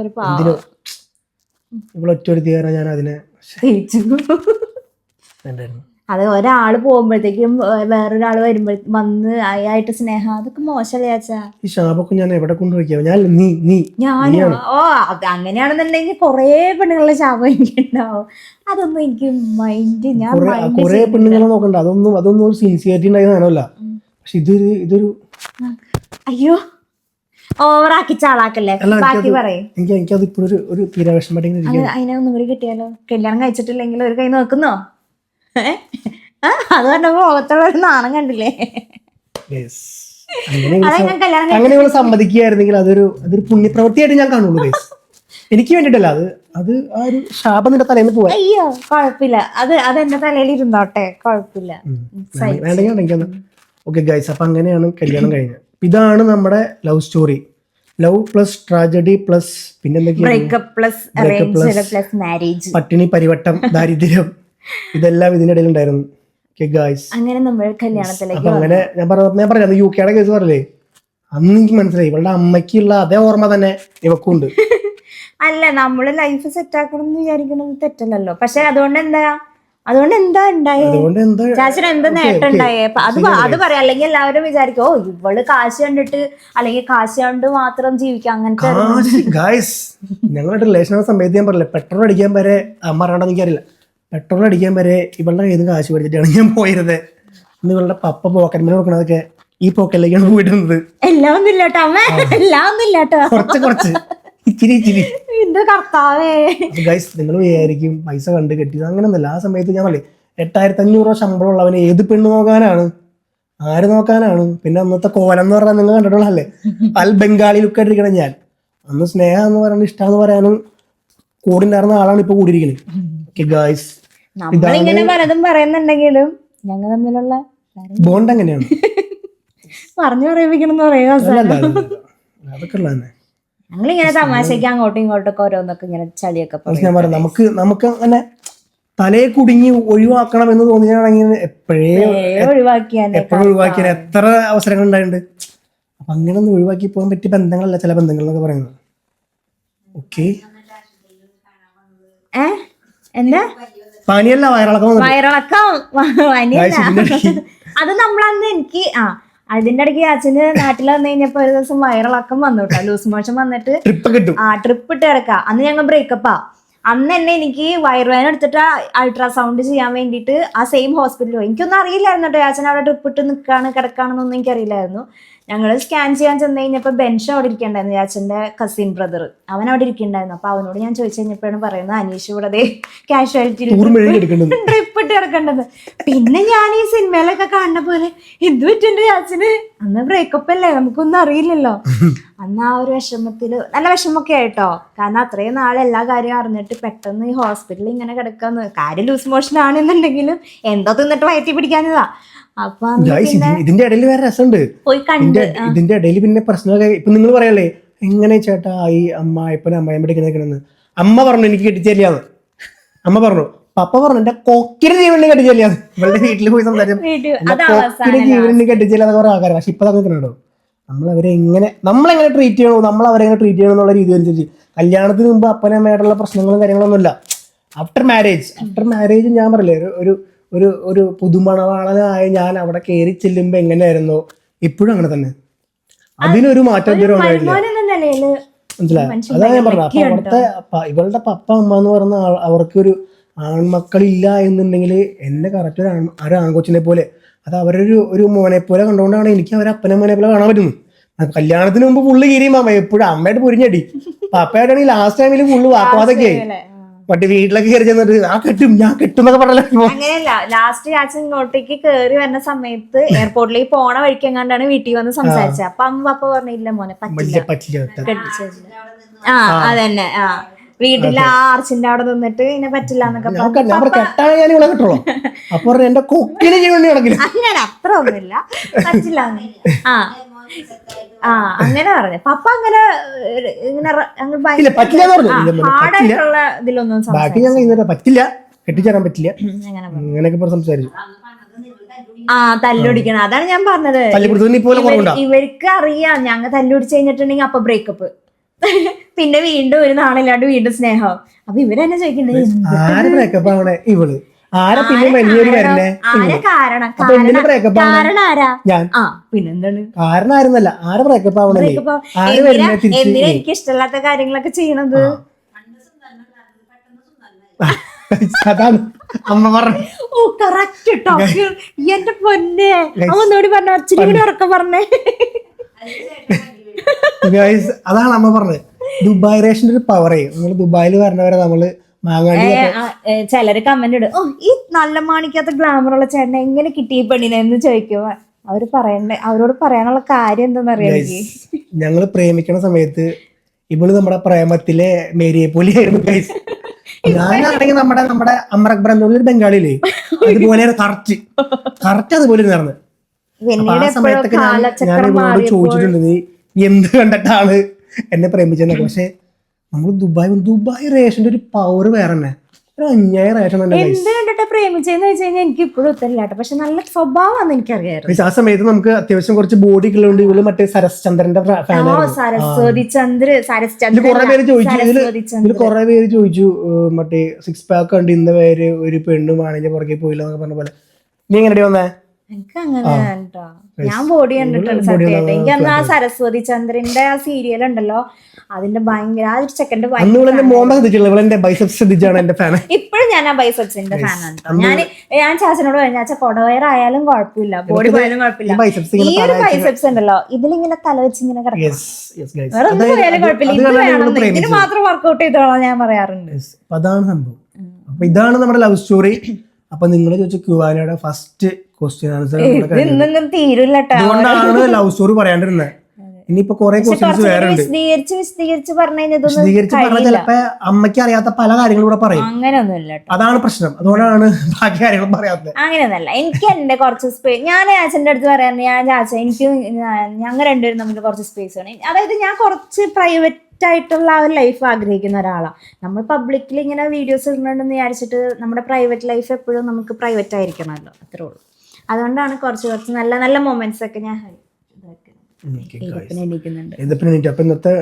Speaker 2: ഇവളൊറ്റ ഞാൻ അതിനെ
Speaker 1: അത് ഒരാള് പോകുമ്പോഴത്തേക്കും വേറൊരാള് വന്ന് അയായിട്ട് സ്നേഹം, അതൊക്കെ മോശമല്ലേ?
Speaker 2: ഈ ശാപൊക്കെ ഞാൻ എവിടെ കൊണ്ടുപോയിക്കാം?
Speaker 1: അങ്ങനെയാണെന്നുണ്ടെങ്കിൽ കൊറേ പെണ്ണുങ്ങളുടെ ശാപം എനിക്കുണ്ടാവും. അതൊന്നും എനിക്ക്
Speaker 2: കൊറേ പെണ്ണുങ്ങളെ നോക്കണ്ട, അതൊന്നും ഒരു സിൻസിയറിറ്റി ഉണ്ടായ സാധനമല്ല. പക്ഷെ ഇതൊരു
Speaker 1: അയ്യോ ഓവറാക്കി ചാളാക്കല്ലേ. ബാക്കി പറയും.
Speaker 2: എനിക്കത് ഇപ്പോഴൊരു ഒരു തീരാവിഷമായിട്ട്
Speaker 1: അതിനെ ഒന്നും കൂടി കിട്ടിയാലോ? കല്യാണം കഴിച്ചിട്ടില്ലെങ്കിൽ ഒരു കൈ നോക്കുന്നോ? അത് പറഞ്ഞപ്പോ മുഖത്തുള്ള ഒരു നാണം കണ്ടില്ലേ?
Speaker 2: അങ്ങനെ സമ്മതിക്കുകയായിരുന്നെങ്കിൽ അതൊരു പുണ്യപ്രവൃത്തിയായിട്ട് ഞാൻ കാണുള്ളൂ. എനിക്ക് വേണ്ടിട്ടല്ല, അത് ആ ഒരു ശാപം നിന്റെ തലേന്ന് പോവാ.
Speaker 1: അയ്യോ കുഴപ്പമില്ല, അത് എന്റെ തലയിൽ ഇരുന്നോട്ടെ, കുഴപ്പമില്ല.
Speaker 2: ഓക്കെ ഗൈസ്, അപ്പൊ അങ്ങനെയാണ് കല്യാണം കഴിഞ്ഞത്. ഇതാണ് നമ്മുടെ love story. Love plus tragedy plus പട്ടിണി, പരിവട്ടം, ദാരിദ്ര്യം, ഇതെല്ലാം ഇതിനിടയിൽ ഉണ്ടായിരുന്നു.
Speaker 1: അങ്ങനെ നമ്മൾ കല്യാണത്തിലേക്ക്
Speaker 2: അങ്ങനെ ഞാൻ പറഞ്ഞു യുകെയുടെ കേസ് പറഞ്ഞില്ലേ, അന്ന് എനിക്ക് മനസ്സിലായി ഇവളുടെ അമ്മയ്ക്കുള്ള അതേ ഓർമ്മ തന്നെ ഇവക്കുണ്ട്.
Speaker 1: അല്ല നമ്മള് ലൈഫ് സെറ്റ് ആക്കണം എന്ന് വിചാരിക്കണത് തെറ്റല്ലല്ലോ. പക്ഷെ അതുകൊണ്ട് എന്താ ഉണ്ടായേ? ചാച്ചന് എന്താ നേട്ടം ഉണ്ടായേ? അത് പറയാം. അല്ലെങ്കിൽ എല്ലാവരും വിചാരിക്കും, ഓ ഇവള് കാശ് കണ്ടിട്ട് അല്ലെങ്കിൽ കാശ് കൊണ്ട് മാത്രം ജീവിക്കാം അങ്ങനത്തെ.
Speaker 2: ഞങ്ങളുടെ റിലേഷൻ സമയത്ത് ഞാൻ പറഞ്ഞില്ല, പെട്രോൾ അടിക്കാൻ വരെ അമ്മ അറിയണ്ടെന്ന് എനിക്കറിയില്ല, പെട്രോൾ അടിക്കാൻ വരെ ഇവളുടെ കയ്യിൽ നിന്ന് കാശ് മേടിച്ചിട്ടാണ് ഞാൻ പോയിരുന്നത്. ഇന്ന് ഇവളുടെ പപ്പ പോക്കറ്റ് മണി കൊടുക്കണതൊക്കെ ഈ പോക്കറ്റിലേക്കാണ് പോയിട്ടുണ്ട്.
Speaker 1: എല്ലാം ഒന്നും ഇല്ലാട്ടോ അമ്മ, എല്ലാം ഒന്നും ഇല്ലാട്ടോ,
Speaker 2: കുറച്ച് ഇച്ചിരി
Speaker 1: എന്റെ കർത്താവേ.
Speaker 2: ഗൈസ് നിങ്ങൾ വിചാരിക്കും പൈസ കണ്ട് കെട്ടിയത്, അങ്ങനെയൊന്നുമില്ല. ആ സമയത്ത് ഞാൻ പറയും 8,500 രൂപ ശമ്പളം ഉള്ളവന് ഏത് പെണ്ണ് നോക്കാനാണ്, ആര് നോക്കാനാണ്? പിന്നെ അന്നത്തെ കോലം എന്ന് പറഞ്ഞാൽ നിങ്ങൾ കണ്ടിട്ടുള്ളതല്ലേ, ബംഗാളി ലുക്ക് ആയിട്ടിരിക്കണം ഞാൻ. അന്ന് സ്നേഹം എന്ന് പറയുന്നത് ഇഷ്ടമെന്ന് പറയാനും കൂടി ഉണ്ടായിരുന്ന ആളാണ് ഇപ്പൊ കൂടിയിരിക്കുന്നത്. ഗൈസ്
Speaker 1: നമ്മളിങ്ങനെ പലതും പറയുന്നുണ്ടെങ്കിലും ഞങ്ങൾ തമ്മിലുള്ള
Speaker 2: ബോണ്ട് എങ്ങനെയാണ്
Speaker 1: പറഞ്ഞു പറയിപ്പിക്കണം എന്ന് പറയാ.
Speaker 2: അതൊക്കെ ഉള്ള തന്നെ
Speaker 1: ഞങ്ങളിങ്ങനെ തമാശക്ക് അങ്ങോട്ടും ഇങ്ങോട്ടൊക്കെ ഓരോന്നൊക്കെ ഇങ്ങനെ ചളിയൊക്കെ
Speaker 2: ഞാൻ പറയാം. നമുക്ക് അങ്ങനെ തലയെ കുടുങ്ങി ഒഴിവാക്കണം എന്ന് തോന്നിയാണെങ്കിൽ എപ്പോഴും ഒഴിവാക്കിയാൽ എത്ര അവസരങ്ങൾ ഉണ്ടായിട്ടുണ്ട്. അപ്പൊ അങ്ങനെ ഒന്ന് ഒഴിവാക്കി പോകാൻ പറ്റിയ ബന്ധങ്ങളല്ല ചില ബന്ധങ്ങൾ എന്നൊക്കെ പറയുന്നത്. ഓക്കെ,
Speaker 1: എന്താ
Speaker 2: പനിയല്ല വയറിളക്കം.
Speaker 1: അത് നമ്മളന്ന് എനിക്ക് അതിന്റെ ഇടയ്ക്ക് അച്ഛന് നാട്ടിൽ വന്നു കഴിഞ്ഞപ്പോ ഒരു ദിവസം വയറിളക്കം വന്നു കേട്ടോ, ലൂസ് മോഷൻ വന്നിട്ട് ട്രിപ്പ് ഇട്ട് കിടക്കാം. അന്ന് ഞങ്ങൾ ബ്രേക്കപ്പാ. അന്ന് തന്നെ എനിക്ക് വയറുവേദന എടുത്തിട്ട് അൾട്രാസൗണ്ട് ചെയ്യാൻ വേണ്ടിയിട്ട് ആ സെയിം ഹോസ്പിറ്റലിൽ പോയി. എനിക്കൊന്നും അറിയില്ലായിരുന്നു കേട്ടോ അച്ഛൻ അവിടെ ട്രിപ്പ് ഇട്ട് കിടക്കാണെന്നൊന്നും എനിക്കറിയില്ലായിരുന്നു. ഞങ്ങൾ സ്കാൻ ചെയ്യാൻ ചെന്ന് കഴിഞ്ഞപ്പോൾ ബെൻഷ അവിടെ ഇരിക്കണ്ടായിരുന്നു, അച്ഛൻ്റെ കസിൻ ബ്രദർ, അവൻ അവിടെ ഇരിക്കണ്ടായിരുന്നു. അപ്പൊ അവനോട് ഞാൻ ചോദിച്ചു കഴിഞ്ഞപ്പോഴാണ് പറയുന്നത് അനീഷ് ഇവിടെ കാഷ്വാലിറ്റി ട്രിപ്പ് ഇട്ട് കിടക്കേണ്ടത്. പിന്നെ ഞാൻ ഈ സിനിമയിലൊക്കെ കാണുന്ന പോലെ എന്ത് പറ്റുണ്ട് അച്ഛന്, അന്ന് ബ്രേക്കപ്പ് അല്ലേ, നമുക്കൊന്നും അറിയില്ലല്ലോ. അന്ന് ആ ഒരു വിഷമത്തില് നല്ല വിഷമൊക്കെ ആയിട്ടോ, കാരണം അത്രയും നാളെ എല്ലാ കാര്യവും അറിഞ്ഞിട്ട് പെട്ടെന്ന് ഈ ഹോസ്പിറ്റലിൽ ഇങ്ങനെ കിടക്കാന്ന്. കാര്യം ലൂസ് മോഷൻ ആണെന്നുണ്ടെങ്കിലും എന്തോ തിന്നിട്ട് വയറ്റി പിടിക്കാഞ്ഞതാ. അപ്പൊ
Speaker 2: ഇതിന്റെ ഇടയിൽ വേറെ രസമുണ്ട്. ഇതിന്റെ ഇടയിൽ പിന്നെ പ്രശ്നമൊക്കെ ഇപ്പൊ നിങ്ങൾ പറയല്ലേ, എങ്ങനെ ചേട്ടാ ഈ അമ്മായപ്പനും അമ്മായിയും പഠിക്കണെന്ന്. അമ്മ പറഞ്ഞു എനിക്ക് കെട്ടിച്ചേരിയാന്ന്. അമ്മ പറഞ്ഞു, പപ്പ പറഞ്ഞു എന്റെ കൊക്കിന് ജീവനെ കെട്ടിച്ചേരിയാന്ന്. ഇവളുടെ വീട്ടിൽ പോയി സംസാരിച്ചു കൊക്കിന് ജീവനെ കെട്ടിച്ചേരിയാന്ന് കുറെ ആൾക്കാർ. പക്ഷെ ഇപ്പൊ അതൊക്കെ കണ്ടോ, നമ്മളെങ്ങനെ ട്രീറ്റ് ചെയ്യണോ, നമ്മളവരെങ്ങനെ ട്രീറ്റ് ചെയ്യണം എന്നുള്ള രീതി അനുസരിച്ച്. കല്യാണത്തിന് മുമ്പ് അപ്പനമ്മയായിട്ടുള്ള പ്രശ്നങ്ങളും കാര്യങ്ങളൊന്നുമില്ല. ആഫ്റ്റർ മാരേജ് ഞാൻ പറയില്ലേ, ഒരു പുതുമണവാളനായ ഞാൻ അവിടെ കയറി ചെല്ലുമ്പോ എങ്ങനെയായിരുന്നോ ഇപ്പോഴും അങ്ങനെ തന്നെ. അതിനൊരു മാറ്റം ഇതുവരെ ഉണ്ടായിട്ടില്ല. മനസ്സിലായി? അതാ ഞാൻ പറഞ്ഞത്. അപ്പൊ അവിടുത്തെ ഇവളുടെ പപ്പ അമ്മ എന്ന് പറഞ്ഞ അവർക്കൊരു ആൺമക്കളില്ല എന്നുണ്ടെങ്കിൽ എന്നെ കറക്റ്റ് ഒരു ആൺകൊച്ചിനെ പോലെ, അത് അവരൊരു മോനെ പോലെ കണ്ടുകൊണ്ടാണ് എനിക്ക് അവരെ അപ്പനെ മോനെ പോലെ കാണാൻ പറ്റുന്നു. കല്യാണത്തിന് മുമ്പ് ഫുള്ള് കീരിയും എപ്പോഴും അമ്മയായിട്ട് പൊരിഞ്ഞടി, പപ്പയായിട്ടാണെങ്കിൽ ലാസ്റ്റ് ടൈമിൽ ഫുള്ള് വാക്കുവാതൊക്കെ ആയി. മറ്റേ വീട്ടിലൊക്കെ കയറി ചെന്നിട്ട് ഞാൻ കെട്ടും എന്നൊക്കെ പറഞ്ഞല്ലോ.
Speaker 1: അങ്ങനെയല്ല, ലാസ്റ്റ് അച്ഛൻ ഇങ്ങോട്ടേക്ക് കയറി വരുന്ന സമയത്ത് എയർപോർട്ടിലേക്ക് പോണ വഴിക്ക് എങ്ങാണ്ടാണ് വീട്ടിൽ വന്ന് സംസാരിച്ചത്. അപ്പൊ അമ്മ പപ്പ പറഞ്ഞില്ല മോനെ പറ്റില്ല. അതന്നെ വീട്ടിൽ ആ ആർച്ചിന്റെ അവിടെ നിന്നിട്ട് ഇങ്ങനെ പറ്റില്ല എന്നൊക്കെ അങ്ങനെ അത്ര ഒന്നുമില്ല, പറ്റില്ല. അങ്ങനെ പറഞ്ഞു പപ്പ. അങ്ങനെ ഹാർഡായിട്ടുള്ള ഇതിലൊന്നും
Speaker 2: പറ്റില്ല, കെട്ടിച്ചേരാൻ പറ്റില്ല അങ്ങനെയൊക്കെ സംസാരിച്ചു.
Speaker 1: തല്ലുപിടിക്കണം, അതാണ് ഞാൻ പറഞ്ഞത്. ഇവർക്ക് അറിയാം ഞങ്ങൾ തല്ലുപിടിച്ച് കഴിഞ്ഞിട്ടുണ്ടെങ്കിൽ അപ്പൊ ബ്രേക്കപ്പ്, പിന്നെ വീണ്ടും ഒരു നാളില്ലാണ്ട് വീണ്ടും സ്നേഹം. അപ്പൊ ഇവരെന്നെ ചോദിക്കണ്ടേ
Speaker 2: ഇവള് കാരണമായിരുന്നല്ല ആരെ ബ്രേക്കപ്പ് ആവണേ,
Speaker 1: എന്തിനാ എനിക്ക് ഇഷ്ടമില്ലാത്ത കാര്യങ്ങളൊക്കെ ചെയ്യണത്.
Speaker 2: അതാണ് അമ്മ പറഞ്ഞു.
Speaker 1: ഓ കറക്റ്റ് കേട്ടോ, എന്റെ പൊന്നെ അമ്മോടി പറഞ്ഞ അച്ഛനും ഉറക്കം പറഞ്ഞേ.
Speaker 2: അതാണ് അമ്മ പറഞ്ഞത്. ദുബായ് റേഷന്റെ ഒരു പവറേ. നമ്മള് ദുബായിൽ വരണവരെ നമ്മള്
Speaker 1: ചിലര് കമന്റ് ഇടും, ഓ ഈ നല്ല മാണിക്കാത്ത ഗ്ലാമറുള്ള ചേട്ടനെ എങ്ങനെ കിട്ടി ഈ പെണ്ണിനെ എന്ന് ചോദിക്കുമ്പോ അവരോട് പറയാനുള്ള കാര്യം എന്താണെന്ന് അറിയാം.
Speaker 2: ഞങ്ങള് പ്രേമിക്കണ സമയത്ത് ഇവള് നമ്മുടെ പ്രേമത്തിലെ മേരിയെ പോലെയായിരുന്നു. ഞാനാണെങ്കിൽ നമ്മുടെ അമറക് ബ്രന്ദോളി ഒരു ബംഗാളിയില്ലേ, അതുപോലെ കറക്റ്റ് അതുപോലെ നടന്ന്. ആ സമയത്തൊക്കെ ഞാൻ ഇവളോട് ചോദിച്ചിട്ടുണ്ട് നീ എന്ത് കണ്ടിട്ടാണ് എന്നെ പ്രേമിച്ചെന്നൊക്കെ. പക്ഷെ നമ്മൾ ദുബായ് റേഷന്റെ ഒരു പവർ വേറെ തന്നെ. ഒരു അന്യായമായിട്ട് തന്നെ guys.
Speaker 1: എന്ത് കണ്ടിട്ട് പ്രേമിച്ചെന്ന് വെച്ച് കഴിഞ്ഞാൽ എനിക്ക് ഇപ്പോഴും ഉത്തരമില്ല കേട്ടോ. പക്ഷെ നല്ല സ്വഭാവമാണെന്ന് എനിക്കറിയായിരുന്നു.
Speaker 2: Guys, ആ സമയത്ത് നമുക്ക് അത്യാവശ്യം കുറച്ച് ബോഡി ഒക്കെ ഉള്ളതുകൊണ്ട് ഇവള് മറ്റേ സരസ് ചന്ദ്രന്റെ ഫാൻ
Speaker 1: സരസ്വതി ചന്ദ്ര
Speaker 2: കുറെ പേര് ചോദിച്ചു ഇതിൽ കുറെ പേര് ചോദിച്ചു മറ്റേ 6 പാക്ക് കണ്ട് ഇന്ന പേര് ഒരു പെണ്ണും ആണിന്റെ പുറകെ പോയില്ല എന്നൊക്കെ പറഞ്ഞ പോലെ. നീ എങ്ങനെ വന്നേ?
Speaker 1: എനിക്ക് അങ്ങനെ കേട്ടോ, ഞാൻ ബോഡി കണ്ടിട്ടുണ്ട് സത്യമായിട്ട്. എനിക്ക് അന്ന് ആ സരസ്വതി ചന്ദ്രന്റെ ആ സീരിയൽ ഉണ്ടല്ലോ, അതിന്റെ ഭയങ്കര ആ ഒരു സെക്കൻഡ് ഇപ്പോഴും ഞാൻ ആ ബൈസെപ്സിന്റെ ഫാനാണ്. ഞാൻ ചാച്ചനോട് പറഞ്ഞു, ചാച്ച കൊടവയറായാലും കുഴപ്പമില്ല, ബോഡി പോയാലും കുഴപ്പമില്ല, ഈ ഒരു ബൈസെപ്സ് ഉണ്ടല്ലോ ഇതിലിങ്ങനെ തല വെച്ച് ഇങ്ങനെ കിടക്കും, വേറെ ഒന്നും പോയാലും കുഴപ്പമില്ല, ഇത് വേണം, ഇതിന് മാത്രം വർക്ക്ഔട്ട് ചെയ്തോളാം ഞാൻ പറയാറുണ്ട്.
Speaker 2: അതാണ് സംഭവം. അപ്പൊ ഇതാണ് നമ്മുടെ ലവ് സ്റ്റോറി. അപ്പൊ നിങ്ങൾ ചോദിച്ച ക്യൂആനയുടെ ഫസ്റ്റ് ക്വസ്റ്റ്യൻ ആൻസർ
Speaker 1: തീരുല്ലട്ടോ,
Speaker 2: അതുകൊണ്ടാണ് ലവ് സ്റ്റോറി പറയാണ്ടിരുന്നത്. ഇനിയിപ്പോ കുറെ ക്വസ്റ്റ്യൻസ് വേറെ ഉണ്ട്,
Speaker 1: വിശദീകരിച്ച് പറഞ്ഞു
Speaker 2: ചിലപ്പോ അമ്മയ്ക്ക് അറിയാത്ത പല കാര്യങ്ങളും കൂടെ പറയും.
Speaker 1: അങ്ങനെയൊന്നുമില്ല,
Speaker 2: അതാണ് പ്രശ്നം, അതുകൊണ്ടാണ് ബാക്കി കാര്യങ്ങൾ പറയാത്തത്.
Speaker 1: അങ്ങനെയൊന്നല്ല, എനിക്ക് എന്റെ കുറച്ച് സ്പേസ്, ഞാൻ ചാച്ചന്റെ അടുത്ത് പറയാറുണ്ട്, ഞാൻ ചാച്ച എനിക്ക് ഞങ്ങൾ രണ്ടുപേരും തമ്മിൽ കുറച്ച് സ്പേസ് വേണം. അതായത് ഞാൻ കുറച്ച് പ്രൈവറ്റ് ആയിട്ടുള്ള ആ ഒരു ലൈഫ് ആഗ്രഹിക്കുന്ന ഒരാളാണ്. നമ്മൾ പബ്ലിക്കിൽ ഇങ്ങനെ വീഡിയോസ് ഇടുന്നുണ്ടെന്ന് വിചാരിച്ചിട്ട് നമ്മുടെ പ്രൈവറ്റ് ലൈഫ് എപ്പോഴും നമുക്ക് പ്രൈവറ്റ് ആയിരിക്കണമല്ലോ, അത്രേ ഉള്ളൂ. അതുകൊണ്ടാണ് കുറച്ച് നല്ല നല്ല മൊമെന്റ്സ് ഒക്കെ ഞാൻ
Speaker 2: എണീക്കുന്നുണ്ട്. അപ്പൊ ഇന്നത്തെ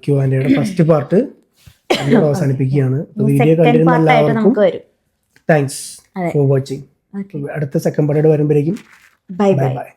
Speaker 2: ക്യൂആൻഎയുടെ ഫസ്റ്റ് പാർട്ട് അവസാനിപ്പിക്കുകയാണ്. വീഡിയോ കണ്ടിരുന്ന എല്ലാവർക്കും താങ്ക്സ് ഫോർ വാച്ചിങ്. അടുത്ത സെക്കൻഡ് പാർട്ട് വരുമ്പോഴേക്കും ബൈ ബൈ.